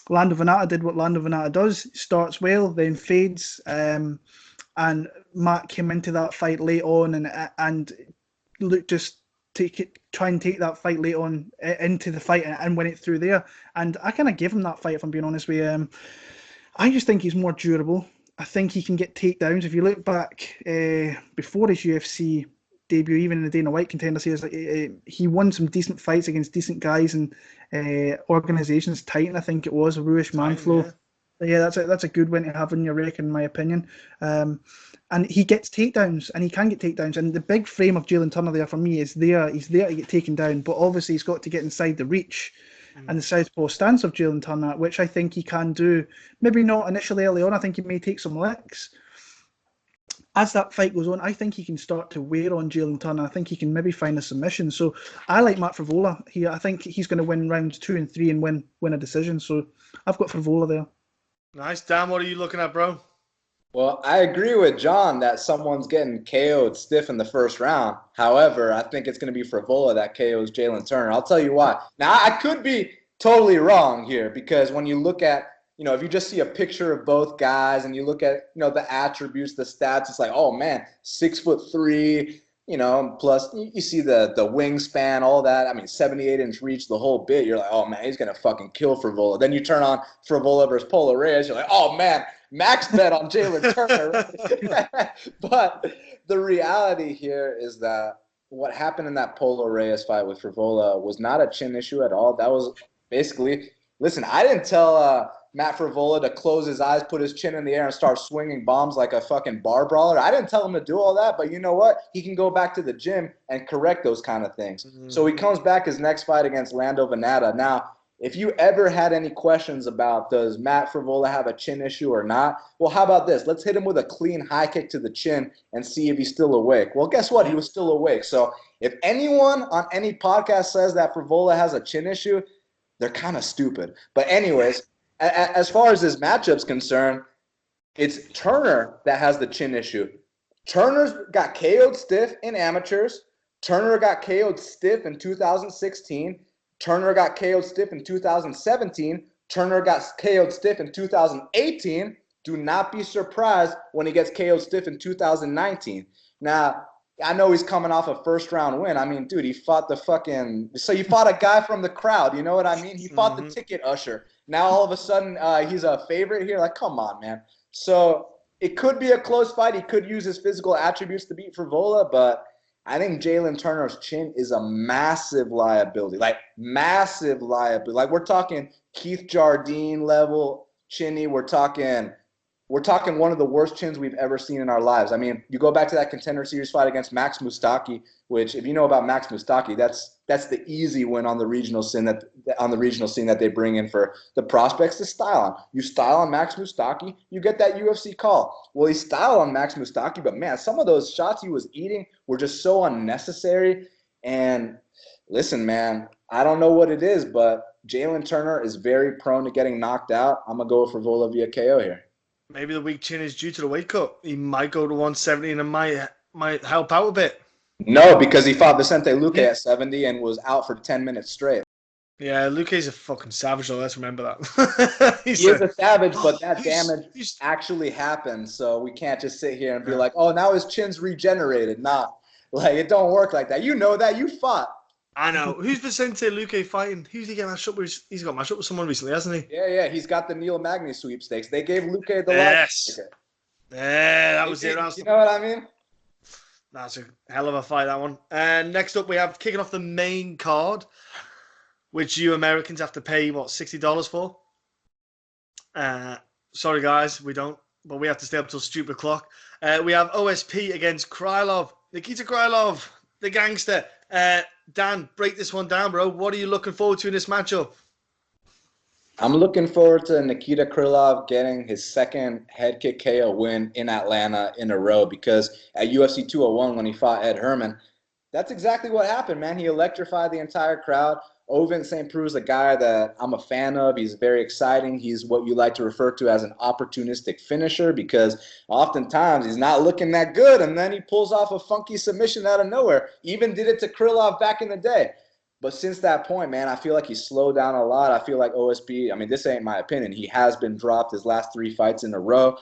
Lando Venata did what Lando Venata does: starts well, then fades. And Matt came into that fight late on, and look, just try and take that fight late on into the fight and win it through there. And I kind of give him that fight, if I'm being honest with you. I just think he's more durable. I think he can get takedowns. If you look back before his UFC debut, even in the Dana White Contender Series, he won some decent fights against decent guys and organizations. Titan, I think it was, Ruish Manflo. Yeah, that's a good win to have in your record, in my opinion. And he gets takedowns, and he can get takedowns. And the big frame of Jalin Turner there for me is there. He's there to get taken down, but obviously he's got to get inside the reach and the southpaw stance of Jalin Turner, which I think he can do. Maybe not initially early on. I think he may take some licks. As that fight goes on, I think he can start to wear on Jalin Turner. I think he can maybe find a submission. So I like Matt Frevola here. I think he's going to win rounds 2 and 3 and win a decision. So I've got Frevola there. Nice. Dan, what are you looking at, bro? Well, I agree with John that someone's getting KO'd stiff in the first round. However, I think it's going to be Frevola that KOs Jalin Turner. I'll tell you why. Now, I could be totally wrong here, because when you look at, if you just see a picture of both guys and you look at, the attributes, the stats, it's like, oh man, 6'3", plus you see the wingspan, all that. I mean, 78-inch reach, the whole bit. You're like, oh man, he's going to fucking kill Frevola. Then you turn on Frevola versus Polo Reis. You're like, oh man, max bet on Jalin Turner. But the reality here is that what happened in that Polo Reis fight with Frevola was not a chin issue at all. That was basically, listen, I didn't tell Matt Frevola to close his eyes, put his chin in the air, and start swinging bombs like a fucking bar brawler. I didn't tell him to do all that, but you know what? He can go back to the gym and correct those kind of things. Mm-hmm. So he comes back his next fight against Lando Venata. Now, if you ever had any questions about does Matt Frevola have a chin issue or not, well, how about this? Let's hit him with a clean high kick to the chin and see if he's still awake. Well, guess what? He was still awake. So if anyone on any podcast says that Frevola has a chin issue, they're kind of stupid. But anyways, as far as this matchup's concerned, it's Turner that has the chin issue. Turner's got KO'd stiff in amateurs. Turner got KO'd stiff in 2016. Turner got KO'd stiff in 2017. Turner got KO'd stiff in 2018. Do not be surprised when he gets KO'd stiff in 2019. Now, I know he's coming off a first-round win. I mean, dude, he fought he fought a guy from the crowd. You know what I mean? He fought the ticket usher. Now, all of a sudden, he's a favorite here. Like, come on, man. So it could be a close fight. He could use his physical attributes to beat Frevola, but I think Jalin Turner's chin is a massive liability. Like, massive liability. Like, we're talking Keith Jardine level chinny. We're talking we're talking one of the worst chins we've ever seen in our lives. I mean, you go back to that Contender Series fight against Max Mustaki, which, if you know about Max Mustaki, that's the easy win on the regional scene that they bring in for the prospects to style on. You style on Max Mustaki, you get that UFC call. Well, he styled on Max Mustaki, but man, some of those shots he was eating were just so unnecessary. And listen, man, I don't know what it is, but Jalin Turner is very prone to getting knocked out. I'm gonna go for Frevola via KO here. Maybe the weak chin is due to the weight cut. He might go to 170 and it might help out a bit. No, because he fought Vicente Luque at 70 and was out for 10 minutes straight. Yeah, Luque's a fucking savage, though. Let's remember that. He is a savage, but that damage actually happened. So we can't just sit here and be like, oh, now his chin's regenerated. Nah, like, it don't work like that. You know that. You fought. I know. Who's Vicente Luque fighting? Who's he getting matched up with? He's got matched up with someone recently, hasn't he? Yeah. He's got the Neil Magny sweepstakes. They gave Luque the yes. Yeah, that was it. You know what I mean? That's a hell of a fight, that one. And next up, we have kicking off the main card, which you Americans have to pay, what, $60 for? Sorry, guys, we don't, but we have to stay up till stupid clock. We have OSP against Krylov. Nikita Krylov, the gangster. Dan, break this one down, bro. What are you looking forward to in this matchup? I'm looking forward to Nikita Krylov getting his second head kick KO win in Atlanta in a row, because at UFC 201 when he fought Ed Herman, that's exactly what happened, man. He electrified the entire crowd. Ovince St. Preux is a guy that I'm a fan of. He's very exciting. He's what you like to refer to as an opportunistic finisher, because oftentimes he's not looking that good, and then he pulls off a funky submission out of nowhere. Even did it to Krylov back in the day. But since that point, man, I feel like he's slowed down a lot. I feel like OSP, I mean, this ain't my opinion. He has been dropped his last 3 fights in a row,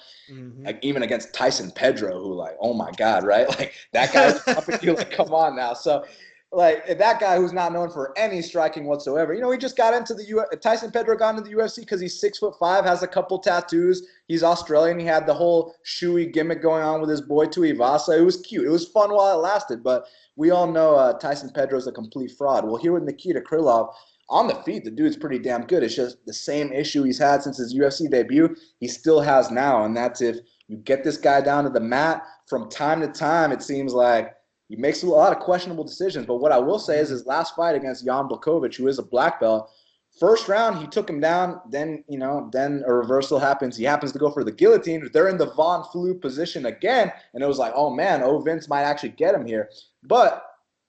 like even against Tyson Pedro, who, like, oh my God, right? Like, that guy's up at you, like, come on now. So, like, that guy who's not known for any striking whatsoever, he just got into the Tyson Pedro got into the UFC because he's 6'5", has a couple tattoos. He's Australian. He had the whole shoey gimmick going on with his boy Tuivasa. It was cute. It was fun while it lasted, but we all know Tyson Pedro is a complete fraud. Well, here with Nikita Krylov, on the feet, the dude's pretty damn good. It's just the same issue he's had since his UFC debut, he still has now, and that's if you get this guy down to the mat, from time to time, it seems like he makes a lot of questionable decisions. But what I will say is his last fight against Jan Blachowicz, who is a black belt, first round, he took him down. Then, then a reversal happens. He happens to go for the guillotine. They're in the Von Flue position again. And it was like, oh, man, Ovince might actually get him here. But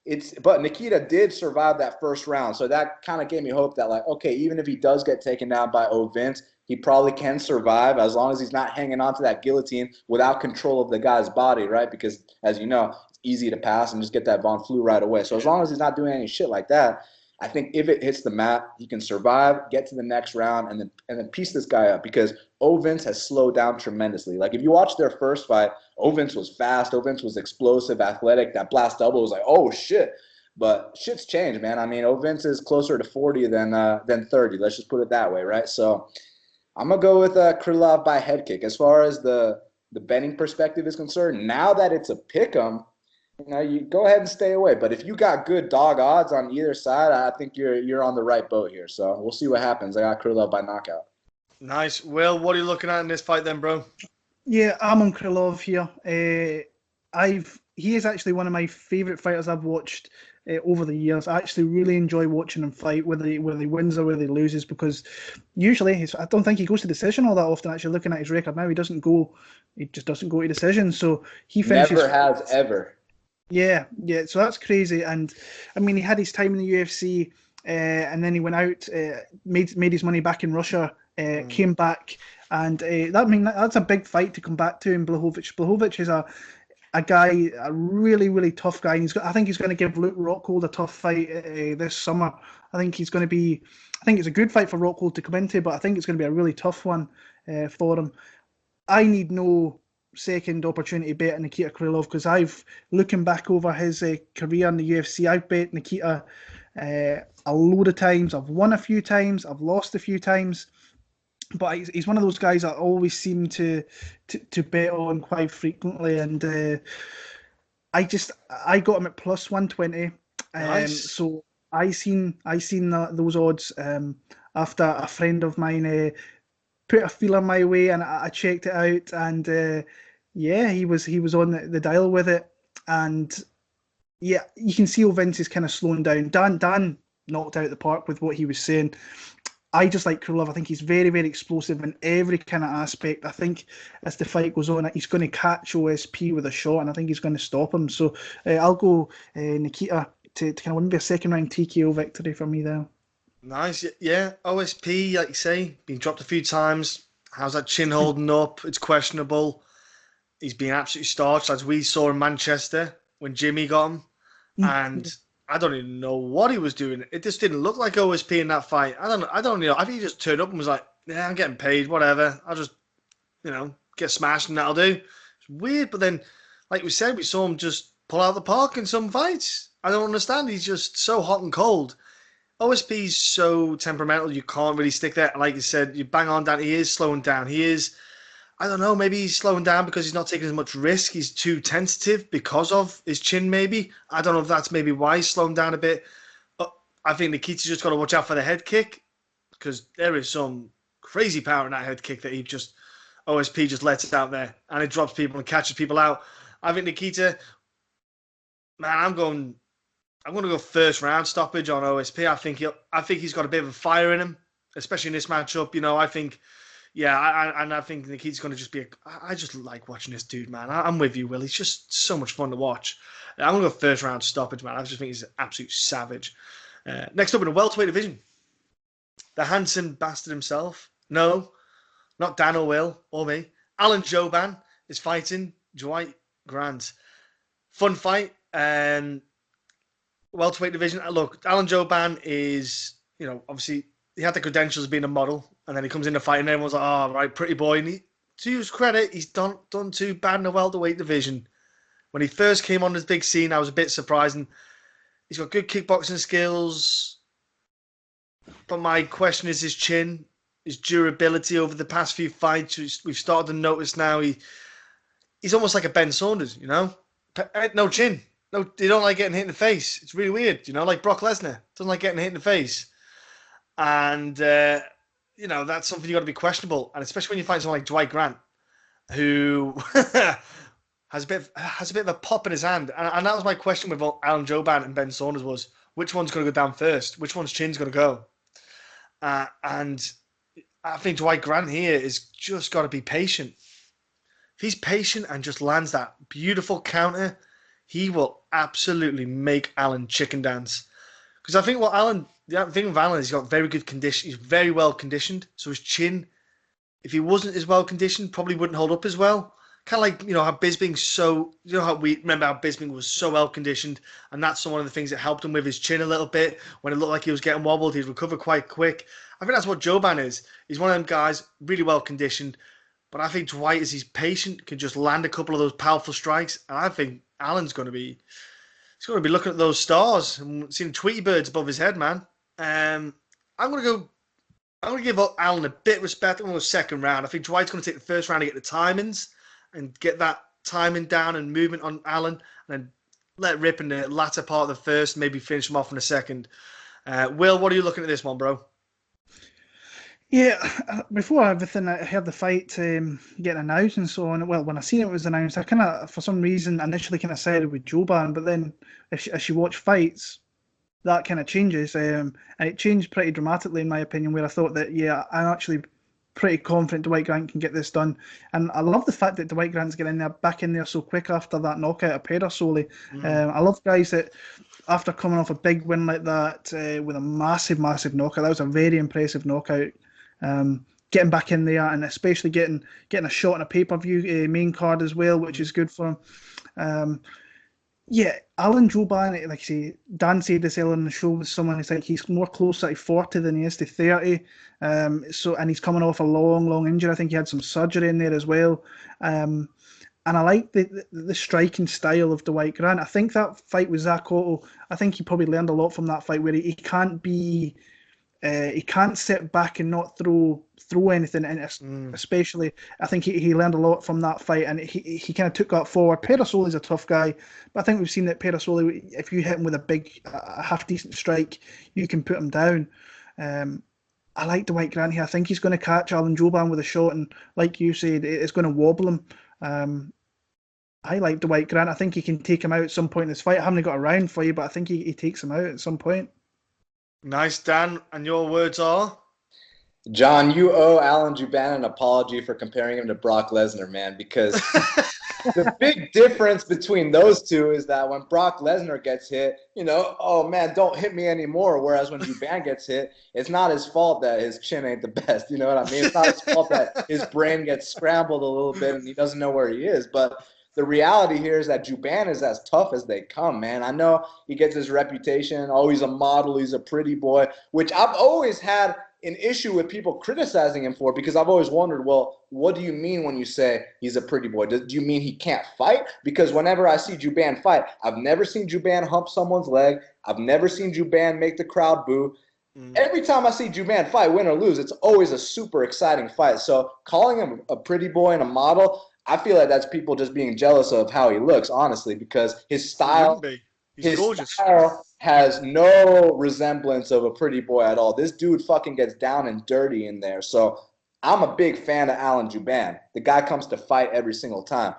Nikita did survive that first round. So that kind of gave me hope that, like, okay, even if he does get taken down by Ovince, he probably can survive as long as he's not hanging on to that guillotine without control of the guy's body, right? Because, as you know, it's easy to pass and just get that Von Flue right away. So as long as he's not doing any shit like that, I think if it hits the mat, he can survive, get to the next round, and then piece this guy up, because Ovince has slowed down tremendously. Like, if you watch their first fight, Ovince was fast, Ovince was explosive, athletic. That blast double was like, oh shit. But shit's changed, man. I mean, Ovince is closer to 40 than 30. Let's just put it that way, right? So I'm gonna go with Krylov by head kick. As far as the betting perspective is concerned, now that it's a pick'em, you go ahead and stay away. But if you got good dog odds on either side, I think you're on the right boat here. So we'll see what happens. I got Krylov by knockout. Nice. Will, what are you looking at in this fight then, bro? Yeah, I'm on Krylov here. He is actually one of my favourite fighters I've watched over the years. I actually really enjoy watching him fight, whether he wins or whether he loses, because usually I don't think he goes to decision all that often. Actually, looking at his record now, he just doesn't go to decision. So he finishes. Never has ever. Yeah. So that's crazy. And I mean, he had his time in the UFC, and then he went out, made his money back in Russia, came back, and that's a big fight to come back to in Blachowicz. Blachowicz is a guy, a really, really tough guy. And I think he's going to give Luke Rockhold a tough fight this summer. I think it's a good fight for Rockhold to come into, but I think it's going to be a really tough one for him. I need no second opportunity bet on Nikita Krylov, because looking back over his career in the UFC, I've bet Nikita a load of times. I've won a few times, I've lost a few times, but he's one of those guys I always seem to bet on quite frequently, and I got him at plus 120. Nice. So I seen those odds after a friend of mine put a feeler my way, and I checked it out, and yeah, he was on the dial with it, and yeah, you can see Ovince is kind of slowing down. Dan knocked out the park with what he was saying. I just like Krylov. I think he's very, very explosive in every kind of aspect. I think as the fight goes on, he's going to catch OSP with a shot, and I think he's going to stop him. So I'll go Nikita to kind of win, be a second round TKO victory for me there. Nice, yeah. OSP, like you say, been dropped a few times. How's that chin holding up? It's questionable. He's been absolutely starched, as we saw in Manchester when Jimmy got him. And I don't even know what he was doing. It just didn't look like OSP in that fight. I don't know. I think he just turned up and was like, yeah, I'm getting paid, whatever. I'll just, get smashed and that'll do. It's weird, but then, like we said, we saw him just pull out of the park in some fights. I don't understand. He's just so hot and cold. OSP's so temperamental, you can't really stick there. Like you said, you bang on down. He is slowing down. He is, I don't know, maybe he's slowing down because he's not taking as much risk. He's too tentative because of his chin, maybe. I don't know if that's maybe why he's slowing down a bit. But I think Nikita's just got to watch out for the head kick, because there is some crazy power in that head kick that OSP just lets it out there, and it drops people and catches people out. I think Nikita, man, I'm going to go first round stoppage on OSP. I think he's got a bit of a fire in him, especially in this matchup. I think. Yeah, I think Nikita's going to just be. I just like watching this dude, man. I'm with you, Will. He's just so much fun to watch. I'm going to go first round stoppage, man. I just think he's an absolute savage. Next up in the welterweight division, the handsome bastard himself. No, not Dan or Will or me. Alan Jouban is fighting Dwight Grant. Fun fight. Welterweight division. Look, Alan Jouban is, obviously he had the credentials of being a model. And then he comes in the fight, and everyone's like, "Oh, right, pretty boy." And to his credit, he's done too bad in the welterweight division. When he first came on this big scene, I was a bit surprised. And he's got good kickboxing skills, but my question is his chin, his durability over the past few fights. We've started to notice now he's almost like a Ben Saunders, no chin. No, they don't like getting hit in the face. It's really weird, like Brock Lesnar doesn't like getting hit in the face, and. That's something you got to be questionable, and especially when you find someone like Dwight Grant, who has a bit of a pop in his hand, and that was my question with Alan Jouban and Ben Saunders was, which one's going to go down first? Which one's chin's going to go? And I think Dwight Grant here is just got to be patient. If he's patient and just lands that beautiful counter, he will absolutely make Alan chicken dance. Because I think the thing with Alan is he's got very good condition. He's very well conditioned. So his chin, if he wasn't as well conditioned, probably wouldn't hold up as well. Kind of like, how Bisping's so, how we remember how Bisping was so well conditioned. And that's one of the things that helped him with his chin a little bit. When it looked like he was getting wobbled, he'd recover quite quick. I think that's what Jouban is. He's one of them guys, really well conditioned. But I think Dwight, as he's patient, can just land a couple of those powerful strikes. And I think Alan's going to be... He's going to be looking at those stars and seeing Tweety birds above his head, man. I'm going to give Alan a bit of respect. I'm going to go second round. I think Dwight's going to take the first round to get the timings and get that timing down and movement on Alan, and then let rip in the latter part of the first, maybe finish him off in the second. Will, what are you looking at this one, bro? Yeah, before everything, I heard the fight getting announced and so on. Well, when I seen it was announced, I kind of, for some reason, initially kind of sided with Jouban, but then as you watch fights, that kind of changes, and it changed pretty dramatically in my opinion, where I thought that, yeah, I'm actually pretty confident Dwight Grant can get this done. And I love the fact that Dwight Grant's getting back in there so quick after that knockout of Pedersoli. I love guys that, after coming off a big win like that, with a massive knockout, that was a very impressive knockout. Getting back in there, and especially getting a shot on a pay-per-view main card as well, which is good for him. Yeah, Alan Jouban, like I say, Dan said this earlier in the show, with someone who's like, he's more closer to 40 than he is to 30. And he's coming off a long injury. I think he had some surgery in there as well. And I like the striking style of Dwight Grant. I think that fight with Zach Otto, I think he probably learned a lot from that fight, where he can't be... he can't sit back and not throw anything, and especially I think he learned a lot from that fight, and he kind of took that forward. Pedersoli's a tough guy, but I think we've seen that Pedersoli, if you hit him with a half decent strike, you can put him down. I like Dwight Grant here. I think he's going to catch Alan Jouban with a shot, and like you said, it's going to wobble him. I like Dwight Grant. I think he can take him out at some point in this fight. I haven't got a round for you, but I think he takes him out at some point. Nice, Dan. And your words are? John, you owe Alan Jouban an apology for comparing him to Brock Lesnar, man, because the big difference between those two is that when Brock Lesnar gets hit, oh man, don't hit me anymore. Whereas when Jouban gets hit, it's not his fault that his chin ain't the best. You know what I mean? It's not his fault that his brain gets scrambled a little bit and he doesn't know where he is. But the reality here is that Jouban is as tough as they come, man. I know he gets his reputation. Oh, he's a model. He's a pretty boy, which I've always had an issue with people criticizing him for, because I've always wondered, well, what do you mean when you say he's a pretty boy? Do you mean he can't fight? Because whenever I see Jouban fight, I've never seen Jouban hump someone's leg. I've never seen Jouban make the crowd boo. Every time I see Jouban fight, win or lose, it's always a super exciting fight. So calling him a pretty boy and a model, I feel like that's people just being jealous of how he looks, honestly, because his style, He's gorgeous. Style has no resemblance of a pretty boy at all. This dude fucking gets down and dirty in there. So I'm a big fan of Alan Jouban. The guy comes to fight every single time.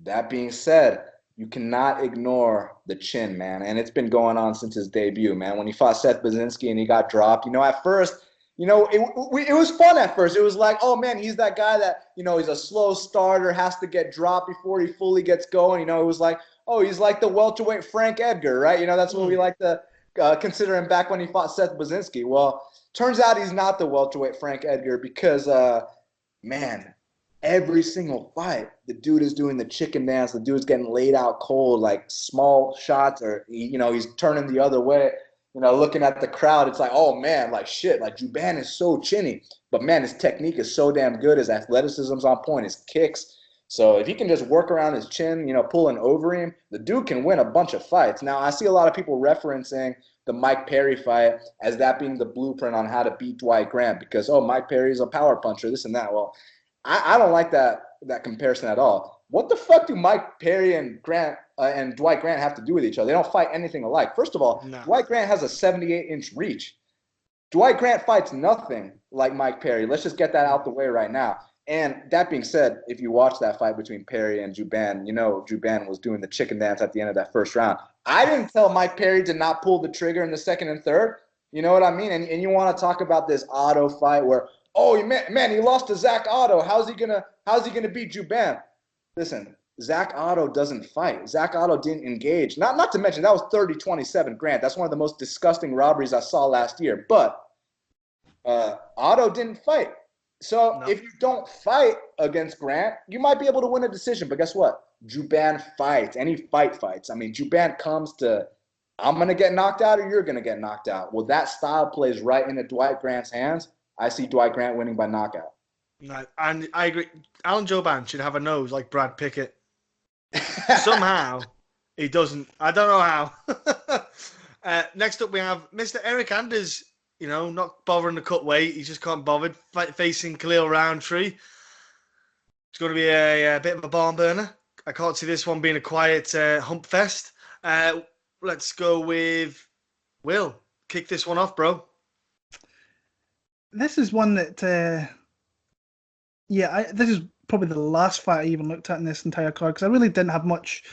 That being said, you cannot ignore the chin, man. And it's been going on since his debut, man. When he fought Seth Baczynski and he got dropped, at first, it was fun at first. It was like, oh, man, he's that guy that, he's a slow starter, has to get dropped before he fully gets going. It was like, oh, he's like the welterweight Frank Edgar, right? That's what we like to consider him back when he fought Seth Baczynski. Well, turns out he's not the welterweight Frank Edgar because, man, every single fight, the dude is doing the chicken dance. The dude's getting laid out cold, like small shots, or, he's turning the other way. Looking at the crowd, it's like, oh, man, like shit, like Jouban is so chinny. But, man, his technique is so damn good. His athleticism's on point, his kicks. So if he can just work around his chin, pulling over him, the dude can win a bunch of fights. Now, I see a lot of people referencing the Mike Perry fight as that being the blueprint on how to beat Dwight Grant because, oh, Mike Perry's a power puncher, this and that. Well, I don't like that comparison at all. What the fuck do Mike Perry and Dwight Grant have to do with each other? They don't fight anything alike. First of all, no. Dwight Grant has a 78-inch reach. Dwight Grant fights nothing like Mike Perry. Let's just get that out the way right now. And that being said, if you watch that fight between Perry and Jouban, Jouban was doing the chicken dance at the end of that first round. I didn't tell Mike Perry to not pull the trigger in the second and third. You know what I mean? And you want to talk about this Otto fight where, oh, man, he lost to Zach Otto. How's he gonna beat Jouban? Listen, Zach Otto doesn't fight. Zach Otto didn't engage. Not to mention that was 30-27 Grant. That's one of the most disgusting robberies I saw last year. But Otto didn't fight. So if you don't fight against Grant, you might be able to win a decision. But guess what? Jouban fights. And he fights. I mean, Jouban comes to, I'm going to get knocked out or you're going to get knocked out. Well, that style plays right into Dwight Grant's hands. I see Dwight Grant winning by knockout. No, and I agree. Alan Jouban should have a nose like Brad Pickett. Somehow, he doesn't. I don't know how. Next up, we have Mr. Eryk Anders. Not bothering to cut weight. He just can't bother facing Khalil Rountree. It's going to be a bit of a barn burner. I can't see this one being a quiet hump fest. Let's go with Will. Kick this one off, bro. This is one that, this is probably the last fight I even looked at in this entire card because I really didn't have much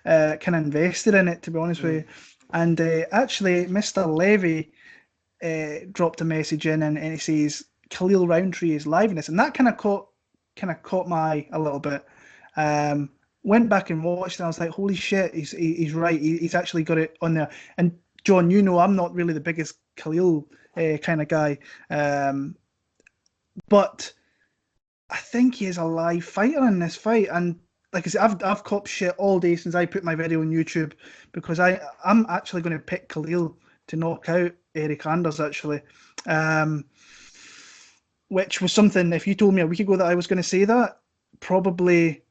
kind of invested in it, to be honest with you. And actually, Mr. Levy dropped a message in and he says Khalil Rountree is live in this, and that kind of caught my eye a little bit. Went back and watched, and I was like, holy shit, he's right. He's actually got it on there. And John, I'm not really the biggest Khalil kind of guy, but I think he is a live fighter in this fight. And like I said, I've copped shit all day since I put my video on YouTube because I'm actually going to pick Khalil to knock out Eryk Anders, actually. Which was something, if you told me a week ago that I was going to say that, probably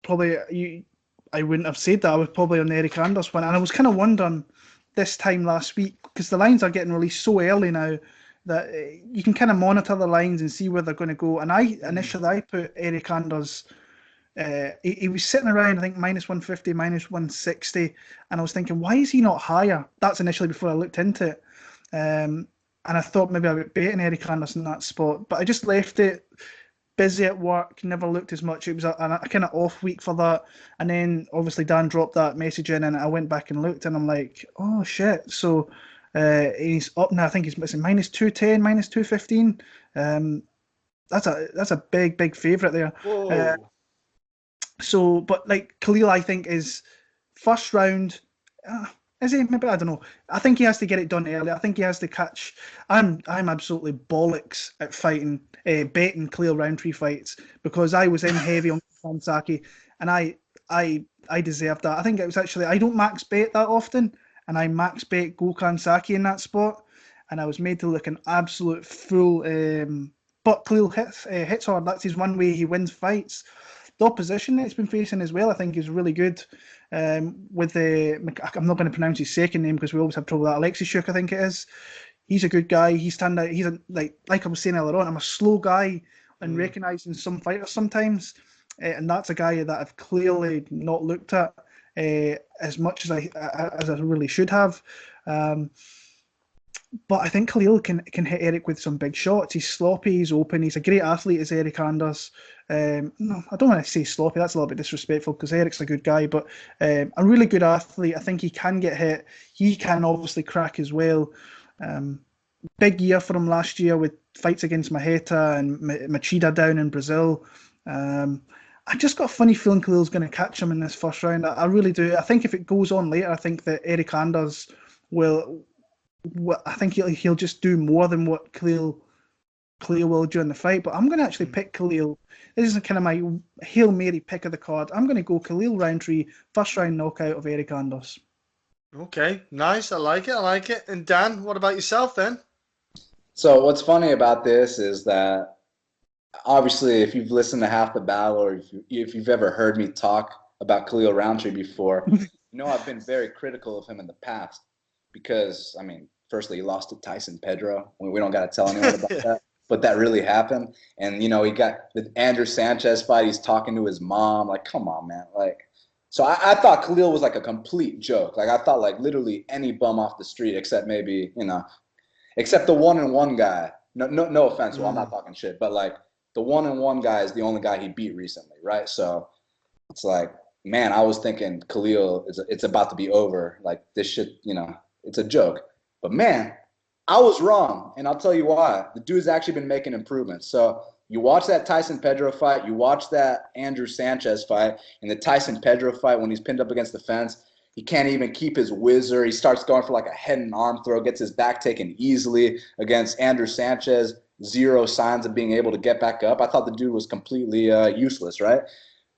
I wouldn't have said that. I was probably on the Eryk Anders one. And I was kind of wondering this time last week, because the lines are getting released so early now that you can kind of monitor the lines and see where they're going to go. And initially I put Eryk Anders, he was sitting around, I think, minus 150, minus 160. And I was thinking, why is he not higher? That's initially before I looked into it. And and I thought maybe I would baiting Eryk Anderson in that spot, but I just left it. Busy at work, never looked as much. It was a kind of off week for that. And then obviously Dan dropped that message in, and I went back and looked, and I'm like, oh shit. So he's up now. I think he's missing minus 210, minus 215. That's a big favourite there. But like Khalil, I think is first round. Is he? Maybe, I don't know. I think he has to get it done early. I think he has to catch. I'm absolutely bollocks at betting Khalil Rountree fights, because I was in heavy on Kansaki, and I deserved that. I think it was actually, I don't max bet that often, and I max bet Gokhan Saki in that spot, and I was made to look an absolute fool. But Khalil hits hard. That's his one way he wins fights. The opposition that he's been facing as well, I think, is really good. With I'm not going to pronounce his second name because we always have trouble with that. Alexishuk, I think it is. He's a good guy. He's like I was saying earlier on, I'm a slow guy in recognising some fighters sometimes, and that's a guy that I've clearly not looked at as much as I really should have. But I think Khalil can hit Eryk with some big shots. He's sloppy, he's open, he's a great athlete as Eryk Anders. No, I don't want to say sloppy, that's a little bit disrespectful because Eric's a good guy, but a really good athlete. I think he can get hit. He can obviously crack as well. Big year for him last year with fights against Maheta and Machida down in Brazil. I just got a funny feeling Khalil's going to catch him in this first round. I really do. I think if it goes on later, I think that Eryk Anders will... I think he'll just do more than what Khalil will during the fight. But I'm going to actually pick Khalil. This is kind of my Hail Mary pick of the card. I'm going to go Khalil Rountree, first round knockout of Eryk Anders. Okay, nice. I like it. And Dan, what about yourself then? So what's funny about this is that obviously if you've listened to Half the Battle, or if you've ever heard me talk about Khalil Rountree before, you know I've been very critical of him in the past. Because, I mean, firstly, he lost to Tyson Pedro. We don't got to tell anyone about that. But that really happened. And, you know, he got the Andrew Sanchez fight. He's talking to his mom. Like, come on, man. Like, so I thought Khalil was like a complete joke. Like, I thought like literally any bum off the street except maybe, you know, except the one-on-one guy. No offense. Well, I'm not talking shit. But, like, the one-on-one guy is the only guy he beat recently, right? So it's like, man, I was thinking Khalil, it's about to be over. Like, this shit, you know. It's a joke. But, man, I was wrong, and I'll tell you why. The dude's actually been making improvements. So you watch that Tyson Pedro fight, you watch that Andrew Sanchez fight, and the Tyson Pedro fight when he's pinned up against the fence, he can't even keep his whizzer. He starts going for like a head and arm throw, gets his back taken easily against Andrew Sanchez, zero signs of being able to get back up. I thought the dude was completely useless, right?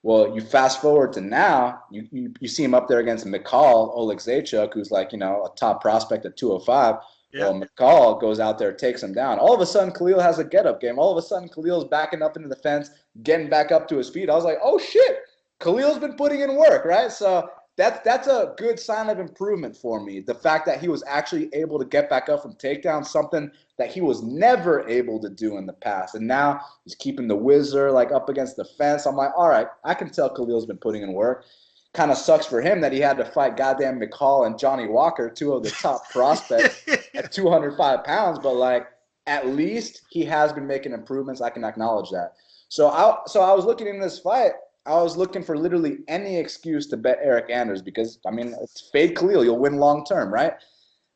Well, you fast forward to now, you see him up there against Mikhail Oleksiejczuk, who's like, you know, a top prospect at 205. Yeah. Well, Mikhail goes out there, takes him down. All of a sudden, Khalil has a get-up game. All of a sudden, Khalil's backing up into the fence, getting back up to his feet. I was like, oh, shit, Khalil's been putting in work, right? So that's a good sign of improvement for me. The fact that he was actually able to get back up from takedowns, something that he was never able to do in the past. And now he's keeping the whizzer like up against the fence. I'm like, all right, I can tell Khalil's been putting in work. Kind of sucks for him that he had to fight goddamn McCall and Johnny Walker, two of the top prospects at 205 pounds. But like, at least he has been making improvements. I can acknowledge that. So I was looking in this fight. I was looking for literally any excuse to bet Eryk Anders because, I mean, it's fade Khalil. You'll win long term, right?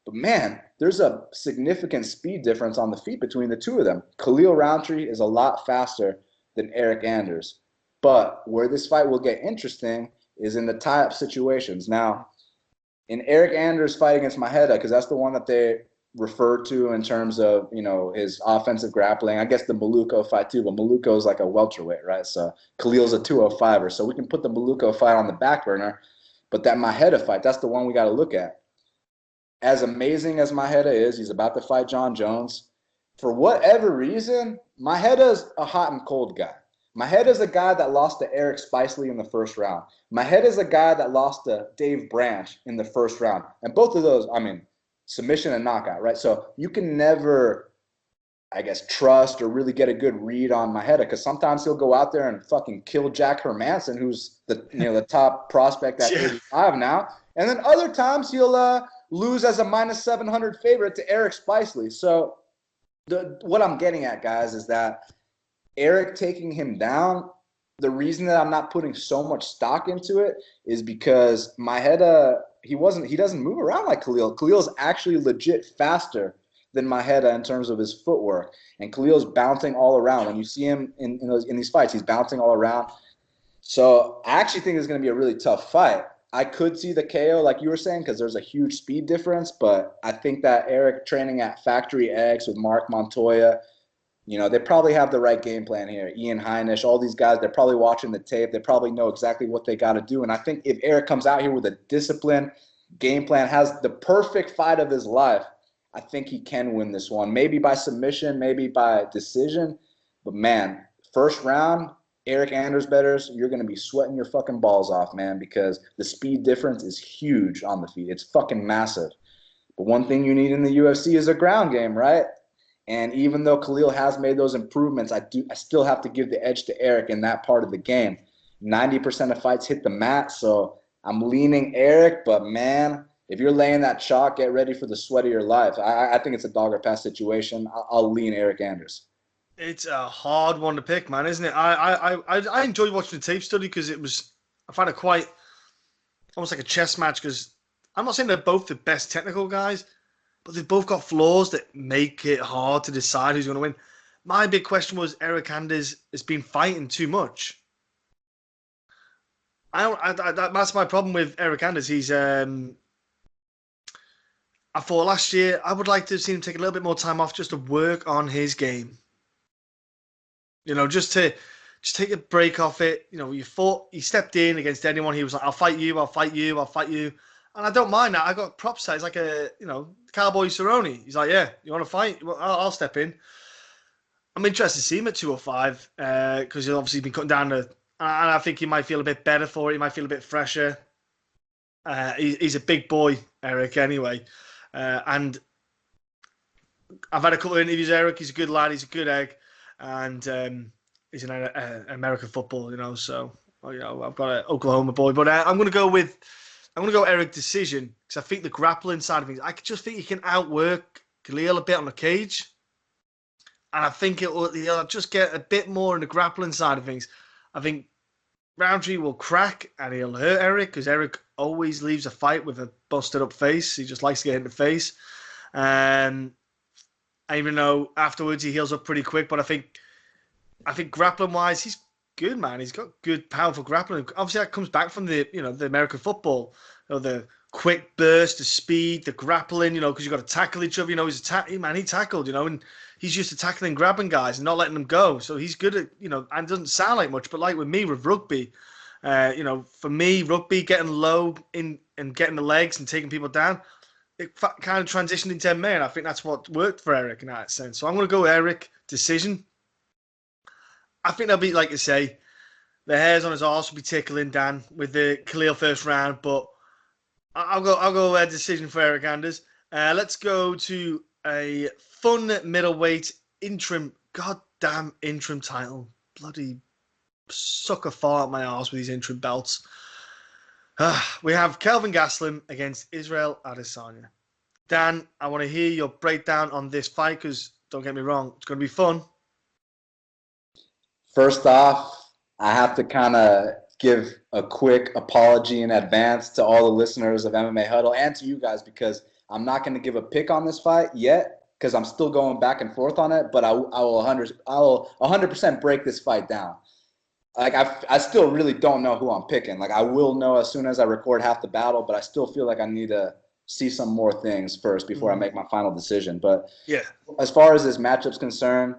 But, man, there's a significant speed difference on the feet between the two of them. Khalil Rountree is a lot faster than Eryk Anders. But where this fight will get interesting is in the tie-up situations. Now, in Eryk Anders' fight against Maheta, because that's the one that they refer to in terms of, you know, his offensive grappling. I guess the Maluko fight too, but Maluko is like a welterweight, right? So Khalil's a 205er. So we can put the Maluko fight on the back burner. But that Maheta fight, that's the one we got to look at. As amazing as Maheta is, he's about to fight John Jones. For whatever reason, Maheta's a hot and cold guy. Maheta's a guy that lost to Eric Spicely in the first round. Maheta's a guy that lost to Dave Branch in the first round. And both of those, I mean, submission and knockout, right? So you can never, I guess, trust or really get a good read on Maheta because sometimes he'll go out there and fucking kill Jack Hermanson, who's the top prospect at 85 now. And then other times he'll lose as a -700 favorite to Eric Spicely. So what I'm getting at, guys, is that Eryk taking him down, the reason that I'm not putting so much stock into it is because Maeda, he doesn't move around like Khalil. Khalil's actually legit faster than Maeda in terms of his footwork. And Khalil's bouncing all around. When you see him in these fights, he's bouncing all around. So I actually think it's going to be a really tough fight. I could see the KO, like you were saying, because there's a huge speed difference. But I think that Eryk training at Factory X with Mark Montoya, they probably have the right game plan here. Ian Heinisch, all these guys, they're probably watching the tape. They probably know exactly what they got to do. And I think if Eryk comes out here with a disciplined game plan, has the perfect fight of his life, I think he can win this one. Maybe by submission, maybe by decision. But, man, first round, Eryk Anders betters, you're going to be sweating your fucking balls off, man, because the speed difference is huge on the feet. It's fucking massive. But one thing you need in the UFC is a ground game, right? And even though Khalil has made those improvements, I still have to give the edge to Eryk in that part of the game. 90% of fights hit the mat, so I'm leaning Eryk. But, man, if you're laying that chalk, get ready for the sweat of your life. I think it's a dog or pass situation. I'll lean Eryk Anders. It's a hard one to pick, man, isn't it? I enjoyed watching the tape study because I found it quite almost like a chess match because I'm not saying they're both the best technical guys, but they've both got flaws that make it hard to decide who's going to win. My big question was Eryk Anders has been fighting too much. That's my problem with Eryk Anders. I thought last year I would like to have seen him take a little bit more time off just to work on his game. Just take a break off it. He stepped in against anyone. He was like, I'll fight you, I'll fight you, I'll fight you. And I don't mind that. I got props. It's like Cowboy Cerrone. He's like, yeah, you want to fight? Well, I'll step in. I'm interested to see him at 205 because he's obviously been cutting down and I think he might feel a bit better for it. He might feel a bit fresher. He's a big boy, Eryk, anyway. And I've had a couple of interviews with Eryk. He's a good lad. He's a good egg. And he's an American football, so I've got an Oklahoma boy, but I'm going to go Eryk decision because I think the grappling side of things, I just think he can outwork Khalil a bit on the cage, and I think he'll just get a bit more in the grappling side of things. I think Rountree will crack and he'll hurt Eryk because Eryk always leaves a fight with a busted up face. He just likes to get in the face. Even though afterwards he heals up pretty quick, but I think grappling wise he's good, man. He's got good, powerful grappling. Obviously that comes back from the American football, the quick burst, the speed, the grappling, because you got to tackle each other. He tackled, and he's used to tackling, and grabbing guys, and not letting them go. So he's good at, and it doesn't sound like much, but like with me with rugby, for me rugby getting low in and getting the legs and taking people down. It kind of transitioned into MMA, and I think that's what worked for Eryk in that sense. So I'm going to go Eryk decision. I think there'll be, like you say, the hairs on his arse will be tickling Dan with the Khalil first round, but I'll go decision for Eryk Anders. Let's go to a fun middleweight goddamn interim title. Bloody sucker far up my arse with these interim belts. We have Kelvin Gastelum against Israel Adesanya. Dan, I want to hear your breakdown on this fight because, don't get me wrong, it's going to be fun. First off, I have to kind of give a quick apology in advance to all the listeners of MMA Huddle and to you guys because I'm not going to give a pick on this fight yet because I'm still going back and forth on it, but I will 100% break this fight down. Like, I still really don't know who I'm picking. Like, I will know as soon as I record half the battle, but I still feel like I need to see some more things first before I make my final decision. But yeah, as far as this matchup's concerned,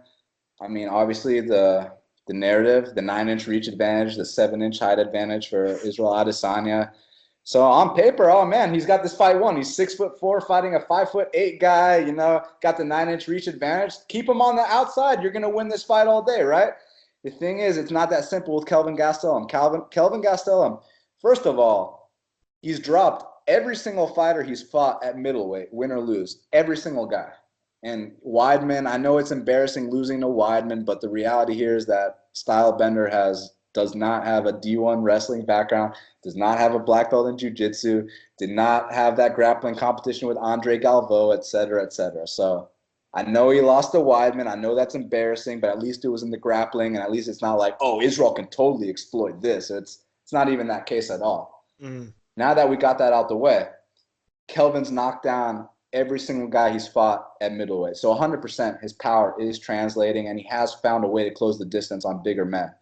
I mean, obviously the narrative, the 9-inch reach advantage, the 7-inch height advantage for Israel Adesanya. So on paper, oh man, he's got this fight won. He's 6'4", fighting a 5'8" guy, got the 9-inch reach advantage. Keep him on the outside. You're going to win this fight all day, right? The thing is, it's not that simple with Kelvin Gastelum. Kelvin Gastelum, first of all, he's dropped every single fighter he's fought at middleweight, win or lose, every single guy. And Weidman, I know it's embarrassing losing to Weidman, but the reality here is that Stylebender does not have a D1 wrestling background, does not have a black belt in jiu-jitsu, did not have that grappling competition with Andre Galvo, et cetera, et cetera. So I know he lost to Weidman. I know that's embarrassing, but at least it was in the grappling, and at least it's not like, oh, Israel can totally exploit this. It's not even that case at all. Now that we got that out the way, Kelvin's knocked down every single guy he's fought at middleweight. So 100% his power is translating, and he has found a way to close the distance on bigger men.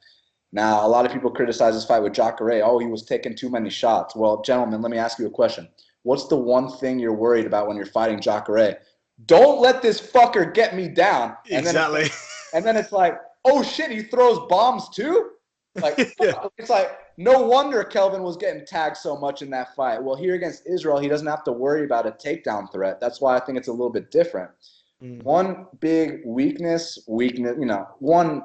Now, a lot of people criticize this fight with Jacare. Oh, he was taking too many shots. Well, gentlemen, let me ask you a question. What's the one thing you're worried about when you're fighting Jacare? Don't let this fucker get me down. Exactly. And then it's like, oh shit, he throws bombs too? Like, It's like, no wonder Kelvin was getting tagged so much in that fight. Well, here against Israel, he doesn't have to worry about a takedown threat. That's why I think it's a little bit different. One big weakness, one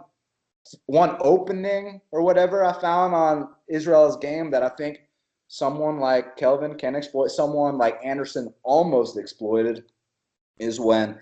opening or whatever I found on Israel's game that I think someone like Kelvin can exploit, someone like Anderson almost exploited, is when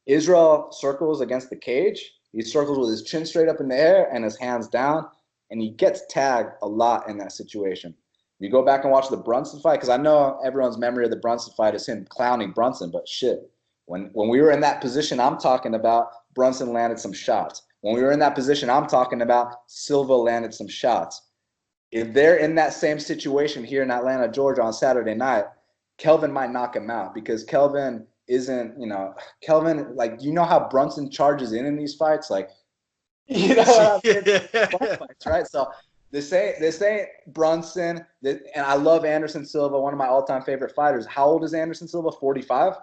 Israel circles against the cage. He circles with his chin straight up in the air and his hands down, and he gets tagged a lot in that situation. You go back and watch the Brunson fight, because I know everyone's memory of the Brunson fight is him clowning Brunson, but shit, when we were in that position I'm talking about, Brunson landed some shots. When we were in that position I'm talking about, Silva landed some shots. If they're in that same situation here in Atlanta, Georgia on Saturday night, Kelvin might knock him out, because Kelvin isn't, Kelvin, like, you know how Brunson charges in these fights? Like, you know what I mean? Fights, right? So this ain't Brunson, and I love Anderson Silva, one of my all-time favorite fighters. How old is Anderson Silva? 45?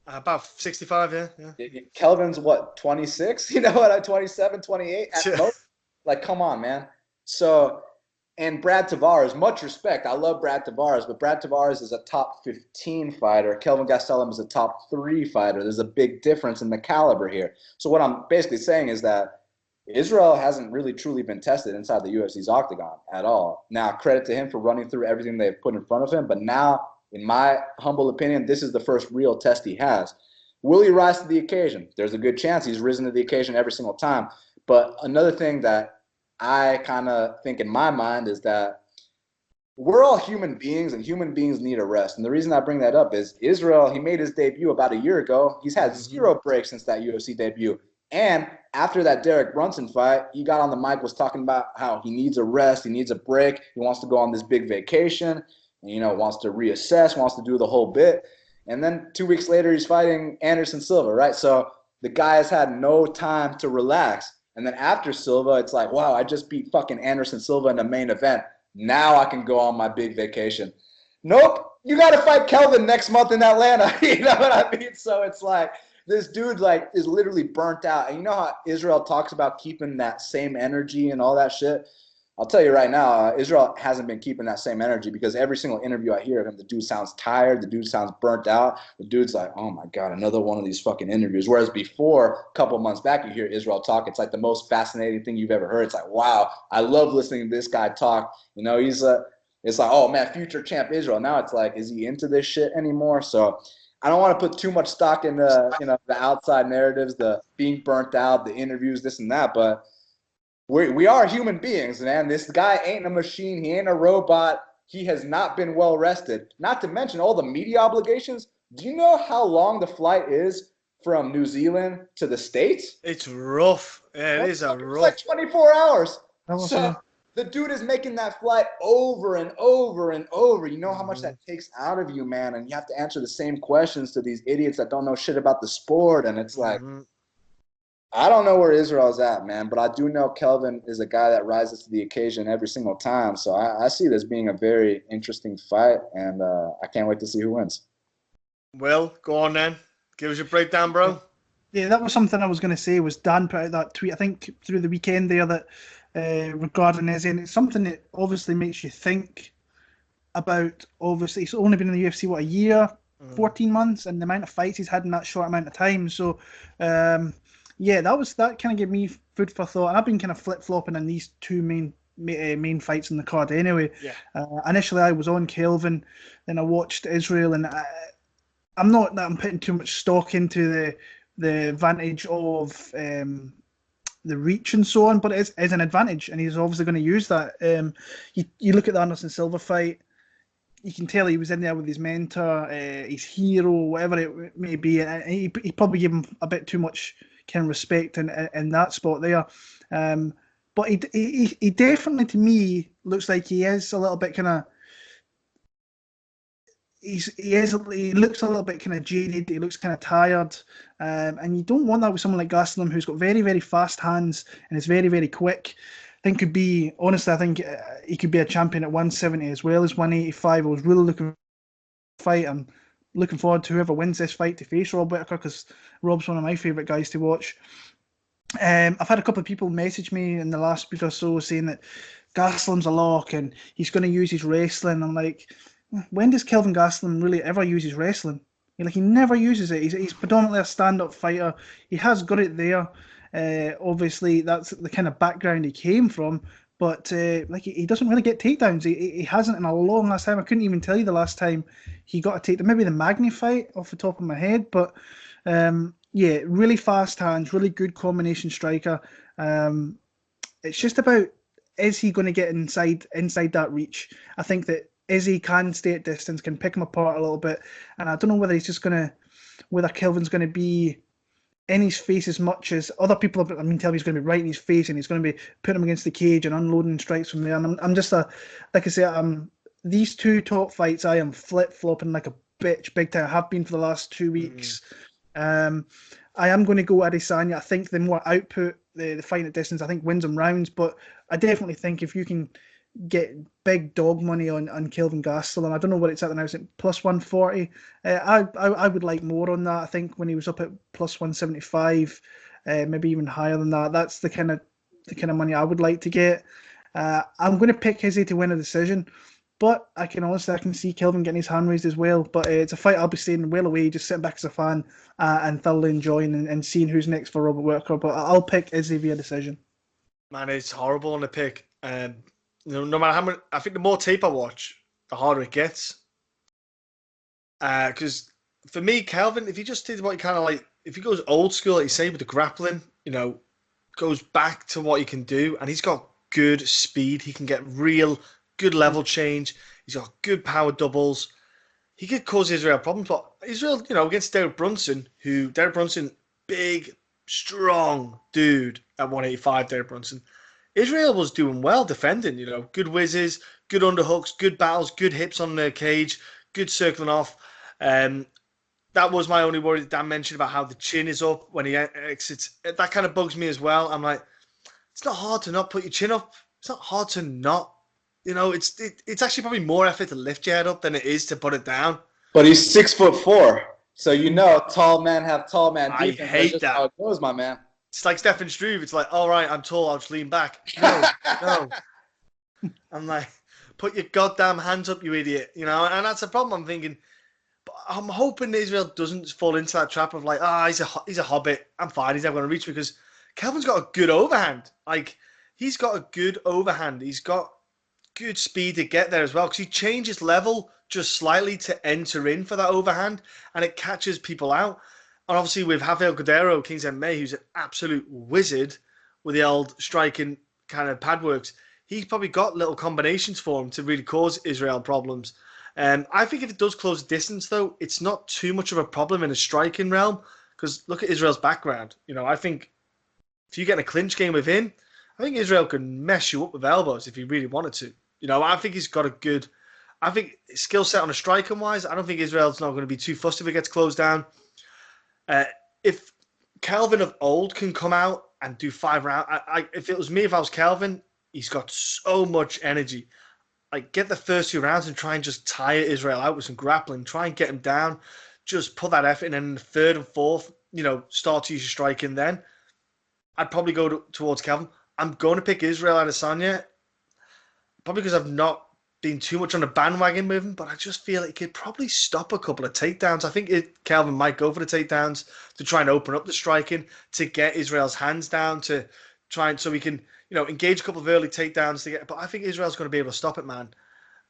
About 65, yeah. Kelvin's what, 26? 27, 28 at most? Like, come on, man. So, and Brad Tavares, much respect. I love Brad Tavares, but Brad Tavares is a top 15 fighter. Kelvin Gastelum is a top 3 fighter. There's a big difference in the caliber here. So what I'm basically saying is that Israel hasn't really truly been tested inside the UFC's octagon at all. Now, credit to him for running through everything they've put in front of him, but now, in my humble opinion, this is the first real test he has. Will he rise to the occasion? There's a good chance he's risen to the occasion every single time. But another thing that I kind of think in my mind is that we're all human beings, and human beings need a rest. And the reason I bring that up is Israel, he made his debut about a year ago. He's had 0 breaks since that UFC debut. And after that Derek Brunson fight, he got on the mic, was talking about how he needs a rest, he needs a break, he wants to go on this big vacation, wants to reassess, wants to do the whole bit. And then 2 weeks later, he's fighting Anderson Silva, right? So the guy has had no time to relax. And then after Silva, it's like, wow, I just beat fucking Anderson Silva in the main event. Now I can go on my big vacation. Nope, you got to fight Kelvin next month in Atlanta. You know what I mean? So it's like, this dude is literally burnt out. And you know how Israel talks about keeping that same energy and all that shit? I'll tell you right now, Israel hasn't been keeping that same energy, because every single interview I hear of him, the dude sounds tired. The dude sounds burnt out. The dude's like, oh my God, another one of these fucking interviews. Whereas before, a couple of months back, you hear Israel talk. It's like the most fascinating thing you've ever heard. It's like, wow, I love listening to this guy talk. It's like, oh man, future champ Israel. Now it's like, is he into this shit anymore? So I don't want to put too much stock in the outside narratives, the being burnt out, the interviews, this and that, but we are human beings, man. This guy ain't a machine. He ain't a robot. He has not been well rested. Not to mention all the media obligations. Do you know how long the flight is from New Zealand to the States? It's rough. Yeah, it is rough. It's like 24 hours. So the dude is making that flight over and over and over. You know how much that takes out of you, man. And you have to answer the same questions to these idiots that don't know shit about the sport. And it's like, I don't know where Israel's at, man, but I do know Kelvin is a guy that rises to the occasion every single time. So I see this being a very interesting fight, and I can't wait to see who wins. Well, go on then. Give us your breakdown, bro. Yeah, that was something I was going to say. Was Dan put out that tweet, I think, through the weekend there, that regarding his, and it's something that obviously makes you think about. Obviously, he's only been in the UFC, a year, 14 months, and the amount of fights he's had in that short amount of time. So, yeah, that kind of gave me food for thought. And I've been kind of flip-flopping on these two main fights in the card anyway. Yeah. Initially, I was on Kelvin, then I watched Israel, and I'm not that I'm putting too much stock into the advantage of the reach and so on, but it is an advantage, and he's obviously going to use that. You look at the Anderson Silva fight, you can tell he was in there with his mentor, his hero, whatever it may be. And he probably gave him a bit too much kind of respect in that spot there. But he definitely, to me, looks like he is a little bit kind of. He looks a little bit kind of jaded. He looks kind of tired, and you don't want that with someone like Gastelum, who's got very, very fast hands and is very, very quick. I think I think he could be a champion at 170 as well as 185. I was really looking for the fight. I'm looking forward to whoever wins this fight to face Rob Whittaker, because Rob's one of my favourite guys to watch. I've had a couple of people message me in the last week or so saying that Gastelum's a lock and he's going to use his wrestling. I'm like, when does Kelvin Gastelum really ever use his wrestling? He never uses it. He's predominantly a stand-up fighter. He has got it there. Obviously, that's the kind of background he came from. But he doesn't really get takedowns. He hasn't in a long last time. I couldn't even tell you the last time he got a takedown. Maybe the Magny fight off the top of my head. But yeah, really fast hands, really good combination striker. It's just about, is he going to get inside that reach? I think that Izzy can stay at distance, can pick him apart a little bit, and I don't know whether whether Kelvin's going to be in his face as much as other people. Tell me he's going to be right in his face, and he's going to be putting him against the cage and unloading strikes from there. And I'm just like I say, these two top fights, I am flip flopping like a bitch, big time. I have been for the last 2 weeks. I am going to go Adesanya. I think the more output, the fight at distance, I think wins him rounds. But I definitely think if you can get big dog money on Kelvin Gastelum, I don't know what it's at now. Is it plus 140? I would like more on that. I think when he was up at plus 175, maybe even higher than that. That's the kind of money I would like to get. I'm going to pick Izzy to win a decision, but I can see Kelvin getting his hand raised as well. But it's a fight I'll be staying well away, just sitting back as a fan and thoroughly enjoying and seeing who's next for Robert Whittaker. But I'll pick Izzy via decision. Man, it's horrible on the pick. No matter how much, I think the more tape I watch, the harder it gets. Because for me, Kelvin, if he just did what he kind of like, if he goes old school, like you say, with the grappling, goes back to what he can do, and he's got good speed. He can get real good level change. He's got good power doubles. He could cause Israel problems, but Israel, against Derek Brunson, big, strong dude at 185, Derek Brunson. Israel was doing well defending, good whizzes, good underhooks, good battles, good hips on the cage, good circling off. That was my only worry that Dan mentioned about how the chin is up when he exits. That kind of bugs me as well. I'm like, it's not hard to not put your chin up. It's not hard to not, it's actually probably more effort to lift your head up than it is to put it down. But he's 6'4", so tall men have tall man defense. I hate that. How it goes, my man. It's like Stefan Struve. It's like, all right, I'm tall. I'll just lean back. No. I'm like, put your goddamn hands up, you idiot. And that's a problem. I'm thinking, but I'm hoping Israel doesn't fall into that trap of like, he's a hobbit. I'm fine. He's never going to reach me, because Kelvin's got a good overhand. Like, he's got a good overhand. He's got good speed to get there as well, because he changes level just slightly to enter in for that overhand, and it catches people out. And obviously with Rafael Cordeiro, King's MMA, who's an absolute wizard with the old striking kind of pad works, he's probably got little combinations for him to really cause Israel problems. I think if it does close distance, though, it's not too much of a problem in a striking realm, because look at Israel's background. I think if you get in a clinch game with him, I think Israel can mess you up with elbows if he really wanted to. I think he's got a good, skill set on a striking wise. I don't think Israel's not going to be too fussed if it gets closed down. If Kelvin of old can come out and do 5 rounds, if it was me, if I was Kelvin, he's got so much energy. Like, get the first 2 rounds and try and just tire Israel out with some grappling. Try and get him down. Just put that effort in, and in the 3rd and 4th, start to use your striking then. I'd probably go towards Kelvin. I'm going to pick Israel Adesanya, probably because I've not been too much on the bandwagon with him, but I just feel it could probably stop a couple of takedowns. I think Kelvin might go for the takedowns to try and open up the striking, to get Israel's hands down, to try and so we can, engage a couple of early takedowns to get. But I think Israel's going to be able to stop it, man.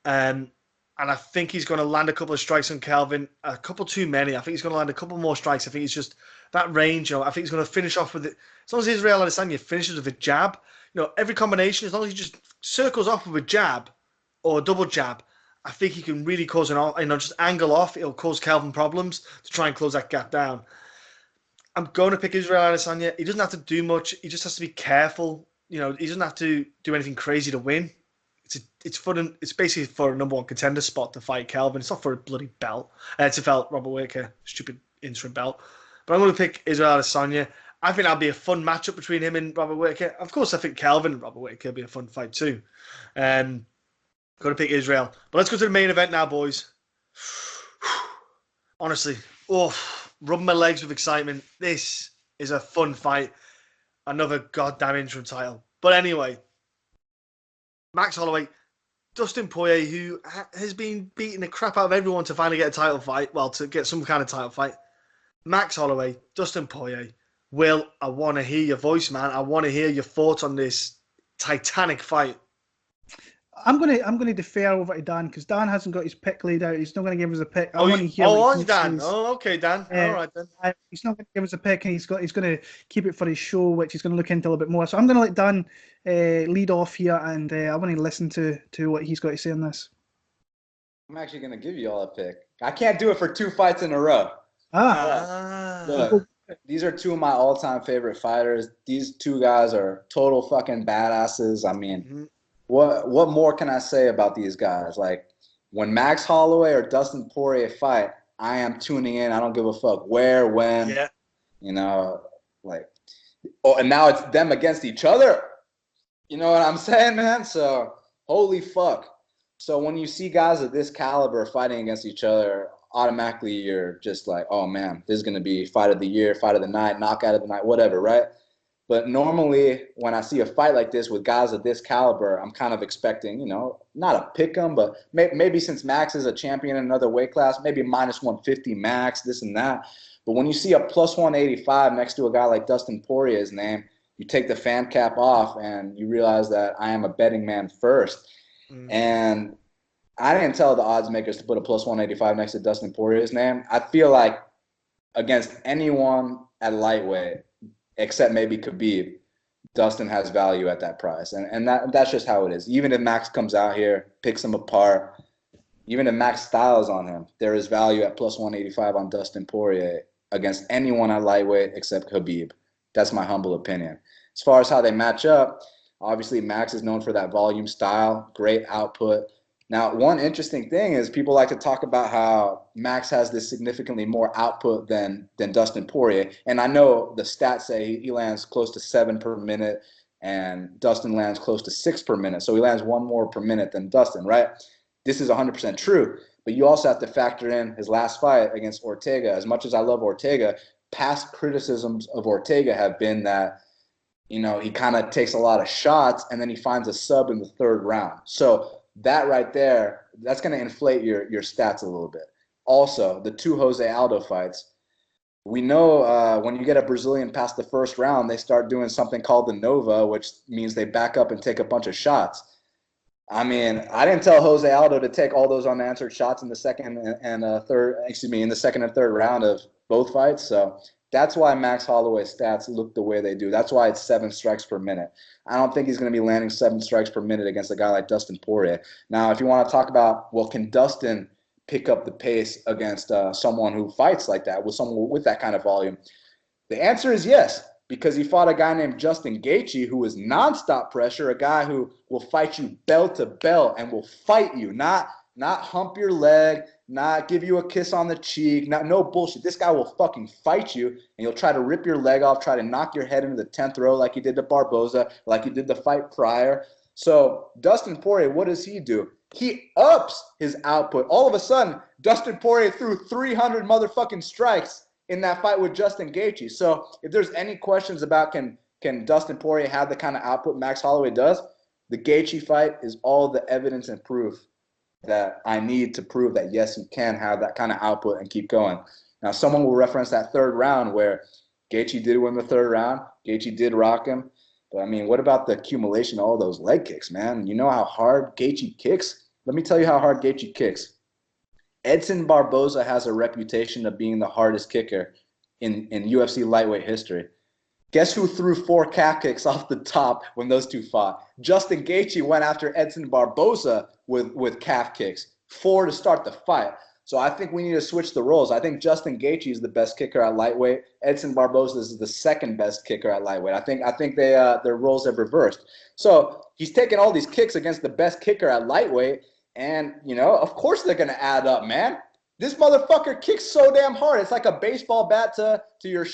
And I think he's going to land a couple of strikes on Kelvin, a couple too many. I think he's going to land a couple more strikes. I think it's just that range. I think he's going to finish off with it. As long as Israel Adesanya finishes with a jab, every combination, as long as he just circles off with a jab or a double jab, I think he can really cause just angle off. It'll cause Kelvin problems to try and close that gap down. I'm going to pick Israel Adesanya. He doesn't have to do much. He just has to be careful. He doesn't have to do anything crazy to win. It's basically for a number one contender spot to fight Kelvin. It's not for a bloody belt. To fight Robert Whittaker, stupid interim belt. But I'm going to pick Israel Adesanya. I think that'll be a fun matchup between him and Robert Whittaker. Of course, I think Kelvin and Robert Whittaker will be a fun fight too. Going to pick Israel. But let's go to the main event now, boys. Honestly, rubbing my legs with excitement. This is a fun fight. Another goddamn interim title. But anyway, Max Holloway, Dustin Poirier, who has been beating the crap out of everyone to finally get a title fight. Well, to get some kind of title fight. Max Holloway, Dustin Poirier. Will, I want to hear your voice, man. I want to hear your thoughts on this titanic fight. I'm gonna defer over to Dan because Dan hasn't got his pick laid out. He's not going to give us a pick. I want to hear. Dan. Oh, okay, Dan. All right then. He's not going to give us a pick, and he's going to keep it for his show, which he's going to look into a little bit more. So I'm going to let Dan lead off here, and I want to listen to what he's got to say on this. I'm actually going to give you all a pick. I can't do it for 2 fights in a row. Look, these are 2 of my all-time favorite fighters. These 2 guys are total fucking badasses. I mean, what more can I say about these guys? Like, when Max Holloway or Dustin Poirier fight, I am tuning in. I don't give a fuck where, when. Yeah. And now it's them against each other. You know what I'm saying, man? So, holy fuck. So when you see guys of this caliber fighting against each other, automatically you're just like, oh man, this is going to be fight of the year, fight of the night, knockout of the night, whatever, right? But normally when I see a fight like this with guys of this caliber, I'm kind of expecting, not a pick 'em, but maybe since Max is a champion in another weight class, maybe minus 150 Max, this and that. But when you see a plus 185 next to a guy like Dustin Poirier's name, you take the fan cap off and you realize that I am a betting man first. And I didn't tell the odds makers to put a plus 185 next to Dustin Poirier's name. I feel like against anyone at lightweight, except maybe Khabib, Dustin has value at that price. And that's just how it is. Even if Max comes out here, picks him apart, even if Max styles on him, there is value at plus 185 on Dustin Poirier against anyone at lightweight except Khabib. That's my humble opinion. As far as how they match up, obviously Max is known for that volume style, great output. Now, one interesting thing is people like to talk about how Max has this significantly more output than Dustin Poirier. And I know the stats say he lands close to 7 per minute and Dustin lands close to 6 per minute. So he lands 1 more per minute than Dustin, right? This is 100% true. But you also have to factor in his last fight against Ortega. As much as I love Ortega, past criticisms of Ortega have been that, he kind of takes a lot of shots and then he finds a sub in the 3rd round. So that right there, that's going to inflate your stats a little bit. Also, the 2 Jose Aldo fights, we know when you get a Brazilian past the 1st round, they start doing something called the Nova, which means they back up and take a bunch of shots. I mean, I didn't tell Jose Aldo to take all those unanswered shots in the second and third round of both fights. So that's why Max Holloway's stats look the way they do. That's why it's 7 strikes per minute. I don't think he's going to be landing 7 strikes per minute against a guy like Dustin Poirier. Now, if you want to talk about, well, can Dustin pick up the pace against someone who fights like that, with someone with that kind of volume? The answer is yes, because he fought a guy named Justin Gaethje who is nonstop pressure, a guy who will fight you bell to bell and will fight you, not hump your leg, not give you a kiss on the cheek, no bullshit. This guy will fucking fight you, and he'll try to rip your leg off, try to knock your head into the 10th row like he did to Barboza, like he did the fight prior. So Dustin Poirier, what does he do? He ups his output. All of a sudden, Dustin Poirier threw 300 motherfucking strikes in that fight with Justin Gaethje. So if there's any questions about can Dustin Poirier have the kind of output Max Holloway does, the Gaethje fight is all the evidence and proof that I need to prove that, yes, you can have that kind of output and keep going. Now, someone will reference that 3rd round where Gaethje did win the 3rd round. Gaethje did rock him. But, I mean, what about the accumulation of all those leg kicks, man? You know how hard Gaethje kicks? Let me tell you how hard Gaethje kicks. Edson Barboza has a reputation of being the hardest kicker in UFC lightweight history. Guess who threw 4 calf kicks off the top when those two fought? Justin Gaethje went after Edson Barboza with calf kicks. 4 to start the fight. So I think we need to switch the roles. I think Justin Gaethje is the best kicker at lightweight. Edson Barboza is the second best kicker at lightweight. I think they their roles have reversed. So he's taking all these kicks against the best kicker at lightweight, and of course they're gonna add up, man. This motherfucker kicks so damn hard. It's like a baseball bat to your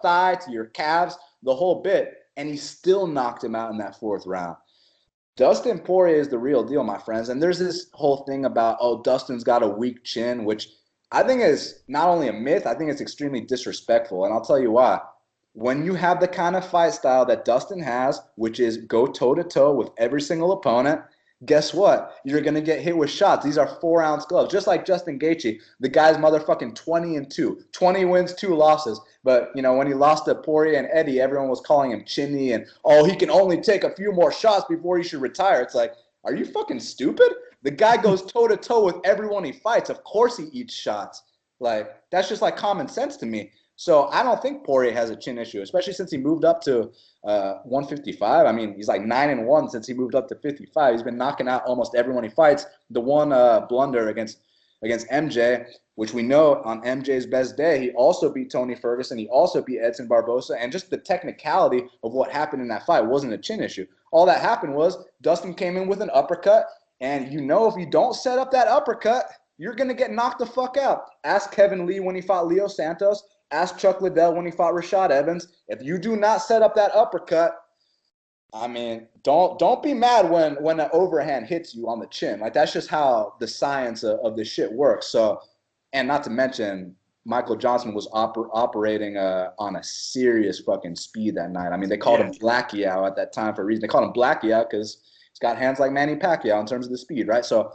thigh, to your calves, the whole bit, and he still knocked him out in that 4th round. Dustin Poirier is the real deal, my friends. And there's this whole thing about, Dustin's got a weak chin, which I think is not only a myth, I think it's extremely disrespectful. And I'll tell you why. When you have the kind of fight style that Dustin has, which is go toe-to-toe with every single opponent, guess what? You're going to get hit with shots. These are 4-ounce gloves. Just like Justin Gaethje, the guy's motherfucking 20-2. 20 wins, 2 losses. But, when he lost to Poirier and Eddie, everyone was calling him chinny and, he can only take a few more shots before he should retire. It's like, are you fucking stupid? The guy goes toe-to-toe with everyone he fights. Of course he eats shots. Like, that's just like common sense to me. So I don't think Poirier has a chin issue, especially since he moved up to 155. I mean, he's like 9-1 since he moved up to 55. He's been knocking out almost everyone he fights. The one blunder against MJ, which we know on MJ's best day, he also beat Tony Ferguson. He also beat Edson Barboza. And just the technicality of what happened in that fight wasn't a chin issue. All that happened was Dustin came in with an uppercut. And if you don't set up that uppercut, you're going to get knocked the fuck out. Ask Kevin Lee when he fought Leo Santos. Ask Chuck Liddell when he fought Rashad Evans. If you do not set up that uppercut, I mean, don't be mad when an overhand hits you on the chin. Like, that's just how the science of this shit works. So, and not to mention, Michael Johnson was operating on a serious fucking speed that night. I mean, they called him Blackie-Ow at that time for a reason. They called him Blackie-Ow because he's got hands like Manny Pacquiao in terms of the speed, right? So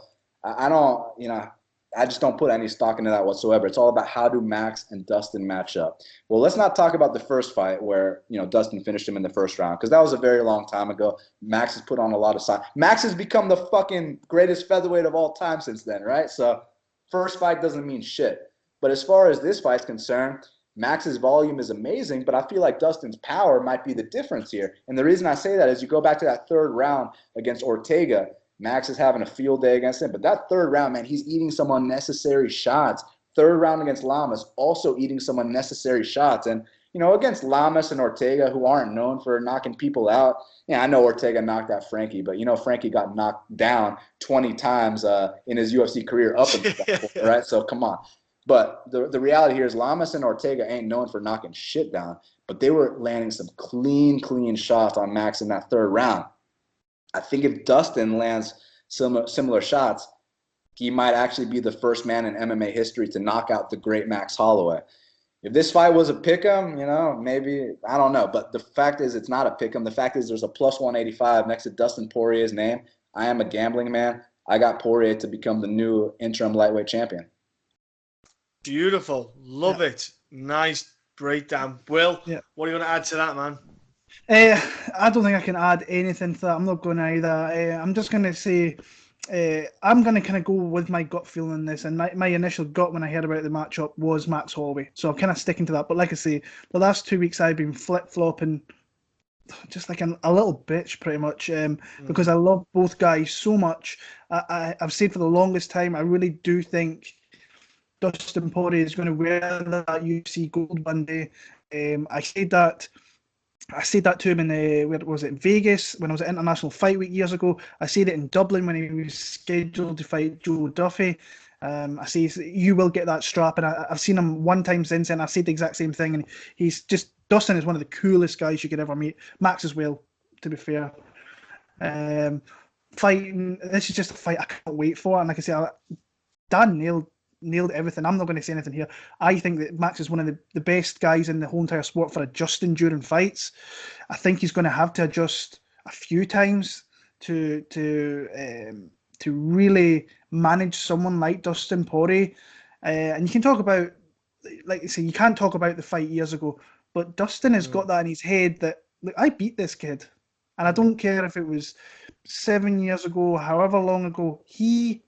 I just don't put any stock into that whatsoever. It's all about how do Max and Dustin match up. Well, let's not talk about the first fight where, Dustin finished him in the first round, because that was a very long time ago. Max has put on a lot of size. Max has become the fucking greatest featherweight of all time since then, right? So first fight doesn't mean shit. But as far as this fight's concerned, Max's volume is amazing, but I feel like Dustin's power might be the difference here. And the reason I say that is you go back to that 3rd round against Ortega. Max is having a field day against him. But that 3rd round, man, he's eating some unnecessary shots. 3rd round against Lamas, also eating some unnecessary shots. And, against Lamas and Ortega, who aren't known for knocking people out. Yeah, I know Ortega knocked out Frankie, but, Frankie got knocked down 20 times in his UFC career up and down, right? So, come on. But the reality here is Lamas and Ortega ain't known for knocking shit down. But they were landing some clean shots on Max in that 3rd round. I think if Dustin lands similar shots, he might actually be the first man in MMA history to knock out the great Max Holloway. If this fight was a pick'em, maybe, I don't know. But the fact is it's not a pick'em. The fact is there's a plus 185 next to Dustin Poirier's name. I am a gambling man. I got Poirier to become the new interim lightweight champion. Beautiful. Love it. Nice breakdown. Will, what are you going to add to that, man? I don't think I can add anything to that. I'm not going to either. I'm just going to say I'm going to kind of go with my gut feeling on this. And my initial gut when I heard about the matchup was Max Holloway. So I'm kind of sticking to that. But like I say, the last 2 weeks I've been flip-flopping just like a little bitch pretty much because I love both guys so much. I've said for the longest time, I really do think Dustin Poirier is going to wear that UFC gold one day. I said that to him in where was it, Vegas, when I was at International Fight Week years ago. I said it in Dublin when he was scheduled to fight Joe Duffy. I say you will get that strap, and I've seen him one time since, and I said the exact same thing. And Dustin is one of the coolest guys you could ever meet. Max as well, to be fair. Fighting, this is just a fight I can't wait for, and like I say, Dan nailed everything. I'm not going to say anything here. I think that Max is one of the best guys in the whole entire sport for adjusting during fights. I think he's going to have to adjust a few times to really manage someone like Dustin Poirier. And you can talk about, like you say, you can't talk about the fight years ago, but Dustin has got that in his head that, look, I beat this kid. And I don't care if it was 7 years ago, however long ago, he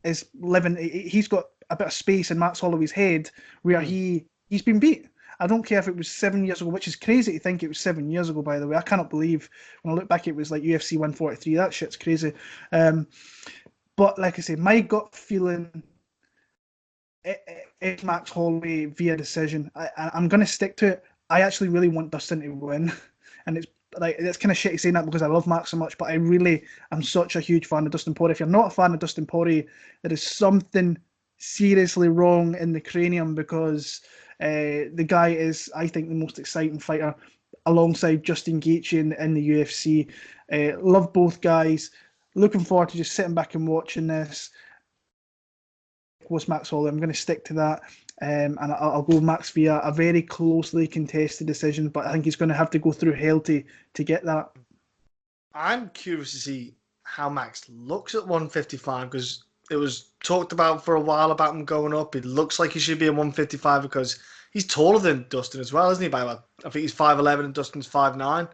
is living, he's got a bit of space in Max Holloway's head where he's been beat. I don't care if it was 7 years ago, which is crazy to think it was 7 years ago, by the way. I cannot believe when I look back it was like UFC 143. That shit's crazy. But like I say, my gut feeling is Max Holloway via decision. I'm going to stick to it. I actually really want Dustin to win, and it's kind of shitty saying that because I love Max so much, but I really am such a huge fan of Dustin Poirier. If you're not a fan of Dustin Poirier, there is something seriously wrong in the cranium, because the guy is, I think, the most exciting fighter alongside Justin Gaethje in the UFC. Love both guys. Looking forward to just sitting back and watching this. Was Max Holloway? I'm going to stick to that, and I'll go Max via a very closely contested decision, but I think he's going to have to go through hell to get that. I'm curious to see how Max looks at 155, because it was talked about for a while about him going up. It looks like he should be at 155 because he's taller than Dustin as well, isn't he? By about, I think he's 5'11" and Dustin's 5'9".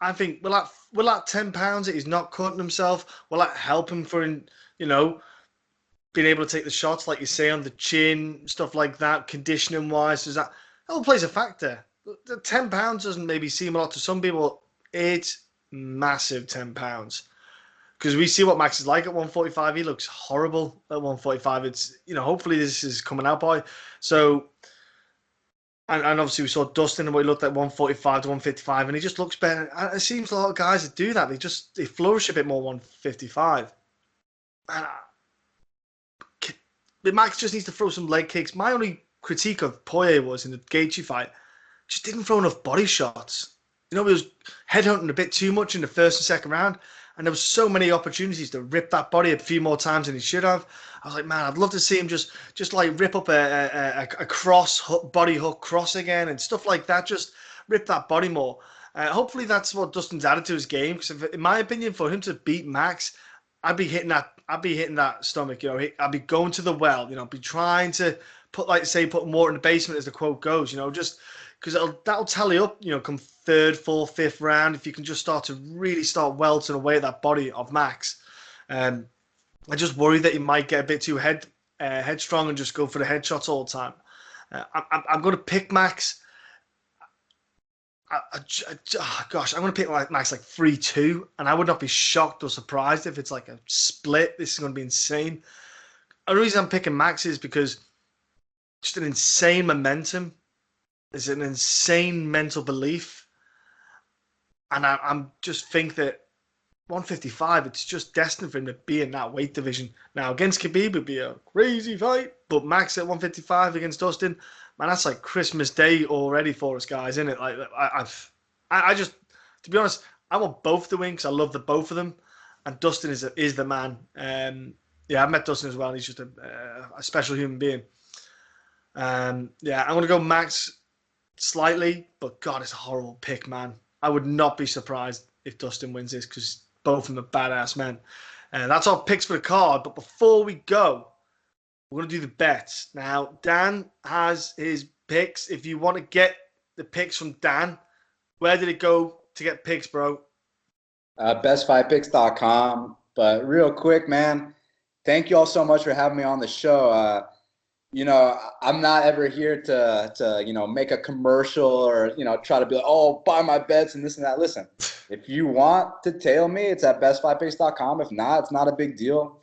I think will that 10 pounds that he's not cutting himself, will that help him for, being able to take the shots, like you say, on the chin, stuff like that, conditioning wise? Does that all plays a factor? The 10 pounds doesn't maybe seem a lot to some people. It's massive, 10 pounds. Because we see what Max is like at 145. He looks horrible at 145. It's, hopefully this is coming out by. So, and obviously we saw Dustin and what he looked at 145 to 155, and he just looks better. And it seems a lot of guys that do that, they flourish a bit more 155. And Max just needs to throw some leg kicks. My only critique of Poirier was in the Gaethje fight, just didn't throw enough body shots. He was headhunting a bit too much in the first and second round, and there was so many opportunities to rip that body a few more times than he should have. I was like, man, I'd love to see him just like rip up a cross hook, body hook cross again and stuff like that. Just rip that body more. Hopefully that's what Dustin's added to his game. Because in my opinion, for him to beat Max, I'd be hitting that stomach. I'd be going to the well. Be trying to put water in the basement, as the quote goes. Just because that'll tally up. Come third, fourth, fifth round, if you can just start welting away at that body of Max. I just worry that he might get a bit too headstrong and just go for the headshots all the time. I'm going to pick Max. I'm going to pick Max like 3-2, and I would not be shocked or surprised if it's like a split. This is going to be insane. The reason I'm picking Max is because just an insane momentum. There's an insane mental belief. And I'm just think that 155, it's just destined for him to be in that weight division. Now, against Khabib would be a crazy fight, but Max at 155 against Dustin, man, that's like Christmas Day already for us guys, isn't it? Like, I just, to be honest, I want both to win because I love the both of them, and Dustin is the man. I've met Dustin as well, and he's just a special human being. I'm going to go Max slightly, but God, it's a horrible pick, man. I would not be surprised if Dustin wins this because both of them are badass men. That's our picks for the card. But before we go, we're going to do the bets. Now, Dan has his picks. If you want to get the picks from Dan, where did it go to get picks, bro? Best5picks.com. But real quick, man, thank you all so much for having me on the show. I'm not ever here to make a commercial or, try to be like, oh, buy my bets and this and that. Listen, if you want to tail me, it's at best5picks.com. If not, it's not a big deal.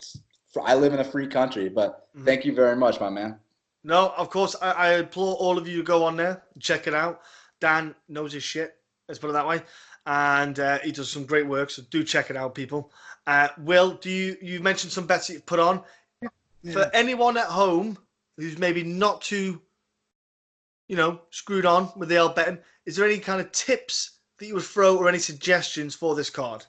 I live in a free country, but thank you very much, my man. No, of course, I implore all of you to go on there and check it out. Dan knows his shit, let's put it that way. And he does some great work, so do check it out, people. Will, you mentioned some bets that you've put on. Yeah. For anyone at home who's maybe not too, screwed on with the L betting, is there any kind of tips that you would throw or any suggestions for this card?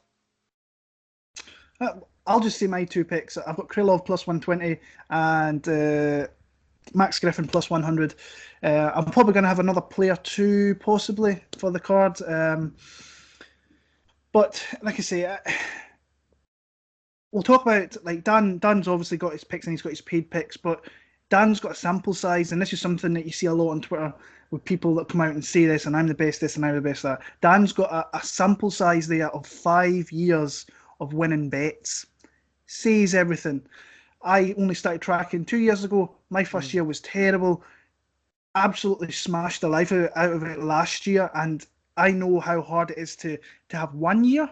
I'll just say my two picks. I've got Krylov plus 120 and Max Griffin plus 100. I'm probably going to have another player too, possibly, for the card. But like I say, we'll talk about, like, Dan's obviously got his picks and he's got his paid picks, but Dan's got a sample size, and this is something that you see a lot on Twitter with people that come out and say this, and I'm the best this, and I'm the best that. Dan's got a sample size there of 5 years of winning bets. Says everything. I only started tracking 2 years ago. My first year was terrible. Absolutely smashed the life out of it last year, and I know how hard it is to have 1 year.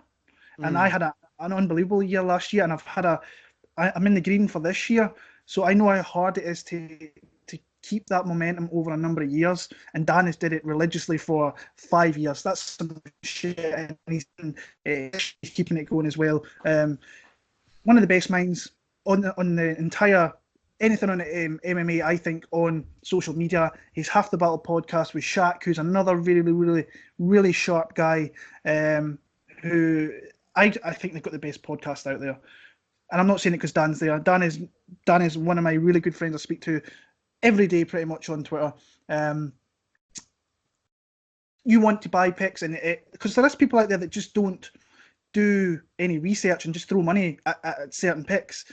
And I had an unbelievable year last year, and I'm in the green for this year. So I know how hard it is to keep that momentum over a number of years. And Dan has did it religiously for 5 years. That's some shit, and he's keeping it going as well. One of the best minds on the entire anything on MMA, I think, on social media. He's Half the Battle podcast with Shaq, who's another really, really, really sharp guy, who I think they've got the best podcast out there. And I'm not saying it because Dan's there. Dan is one of my really good friends I speak to every day pretty much on Twitter. You want to buy picks, and because there is people out there that just don't do any research and just throw money at certain picks.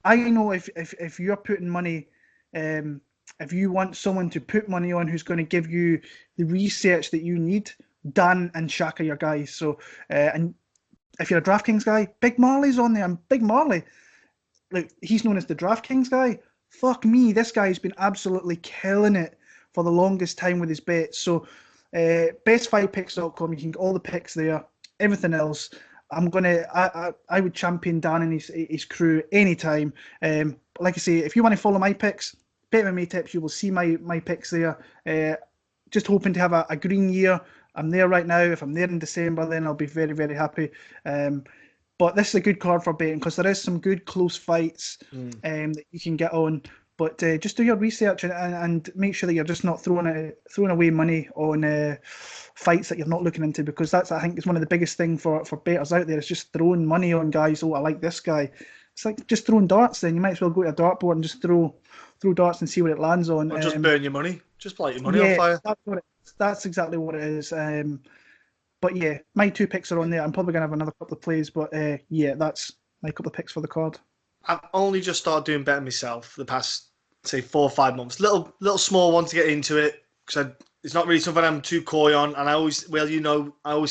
I know if you're putting money, if you want someone to put money on who's going to give you the research that you need, Dan and Shaq are your guys. So, and if you're a DraftKings guy, Big Marley's on there. And Big Marley, like, he's known as the DraftKings guy. Fuck me, this guy's been absolutely killing it for the longest time with his bets. So, bestfightpicks.com, you can get all the picks there. Everything else, I would champion Dan and his crew anytime. Like I say, if you want to follow my picks, BetMMA Tips, you will see my picks there. Just hoping to have a green year. I'm there right now. If I'm there in December, then I'll be very, very happy. But this is a good card for betting because there is some good close fights that you can get on. But just do your research and make sure that you're just not throwing away money on fights that you're not looking into, because that's, I think, is one of the biggest thing for bettors out there, is just throwing money on guys. Oh, I like this guy. It's like just throwing darts. Then you might as well go to a dartboard and just throw darts and see what it lands on. Or just burn your money. Just light your money on fire. That's exactly what it is. But yeah, my 2 picks are on there. I'm probably gonna have another couple of plays, but yeah, that's my couple of picks for the card. I've only just started doing betting myself the past, say, 4 or 5 months. Little small one to get into it, because it's not really something I'm too coy on. And I always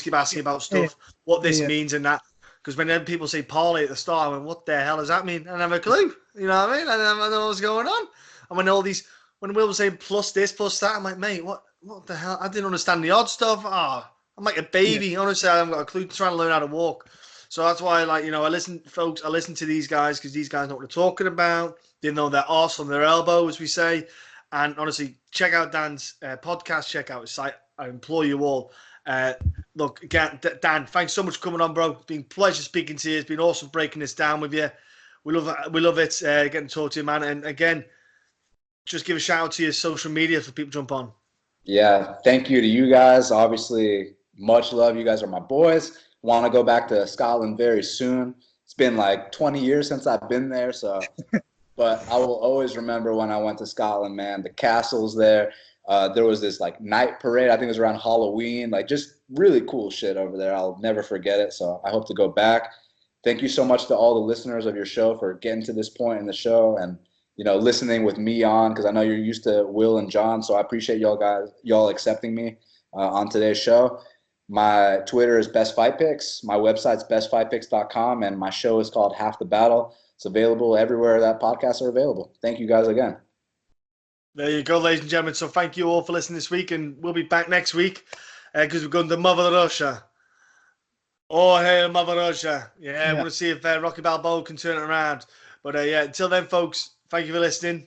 keep asking about stuff, what this means and that. Because when people say parlay at the start, I went, what the hell does that mean? And I have a clue. You know what I mean? I don't know what's going on. And when Will was saying plus this, plus that, I'm like, mate, what the hell? I didn't understand the odd stuff. I'm like a baby. Yeah. Honestly, I haven't got a clue, trying to learn how to walk. So that's why, I listen to these guys, because these guys know what they're talking about. They know their arse on their elbow, as we say. And honestly, check out Dan's podcast. Check out his site. I implore you all. Look, again, Dan, thanks so much for coming on, bro. It's been a pleasure speaking to you. It's been awesome breaking this down with you. We love it getting to talk to you, man. And again, just give a shout out to your social media for people to jump on. Yeah, thank you to you guys. Obviously, much love. You guys are my boys. Want to go back to Scotland very soon. It's been like 20 years since I've been there, so but I will always remember when I went to Scotland, man. The castles there. There was this like night parade. I think it was around Halloween. Like, just really cool shit over there. I'll never forget it. So I hope to go back. Thank you so much to all the listeners of your show for getting to this point in the show and, listening with me on, because I know you're used to Will and John. So I appreciate y'all accepting me on today's show. My Twitter is Best Fight Picks. My website's bestfightpicks.com, and my show is called Half the Battle. It's available everywhere that podcasts are available. Thank you guys again. There you go, ladies and gentlemen. So thank you all for listening this week, and we'll be back next week because we're going to Mother Russia. Oh, hey, Mother Russia. Yeah, I want to see if Rocky Balboa can turn it around. But yeah, until then, folks, thank you for listening.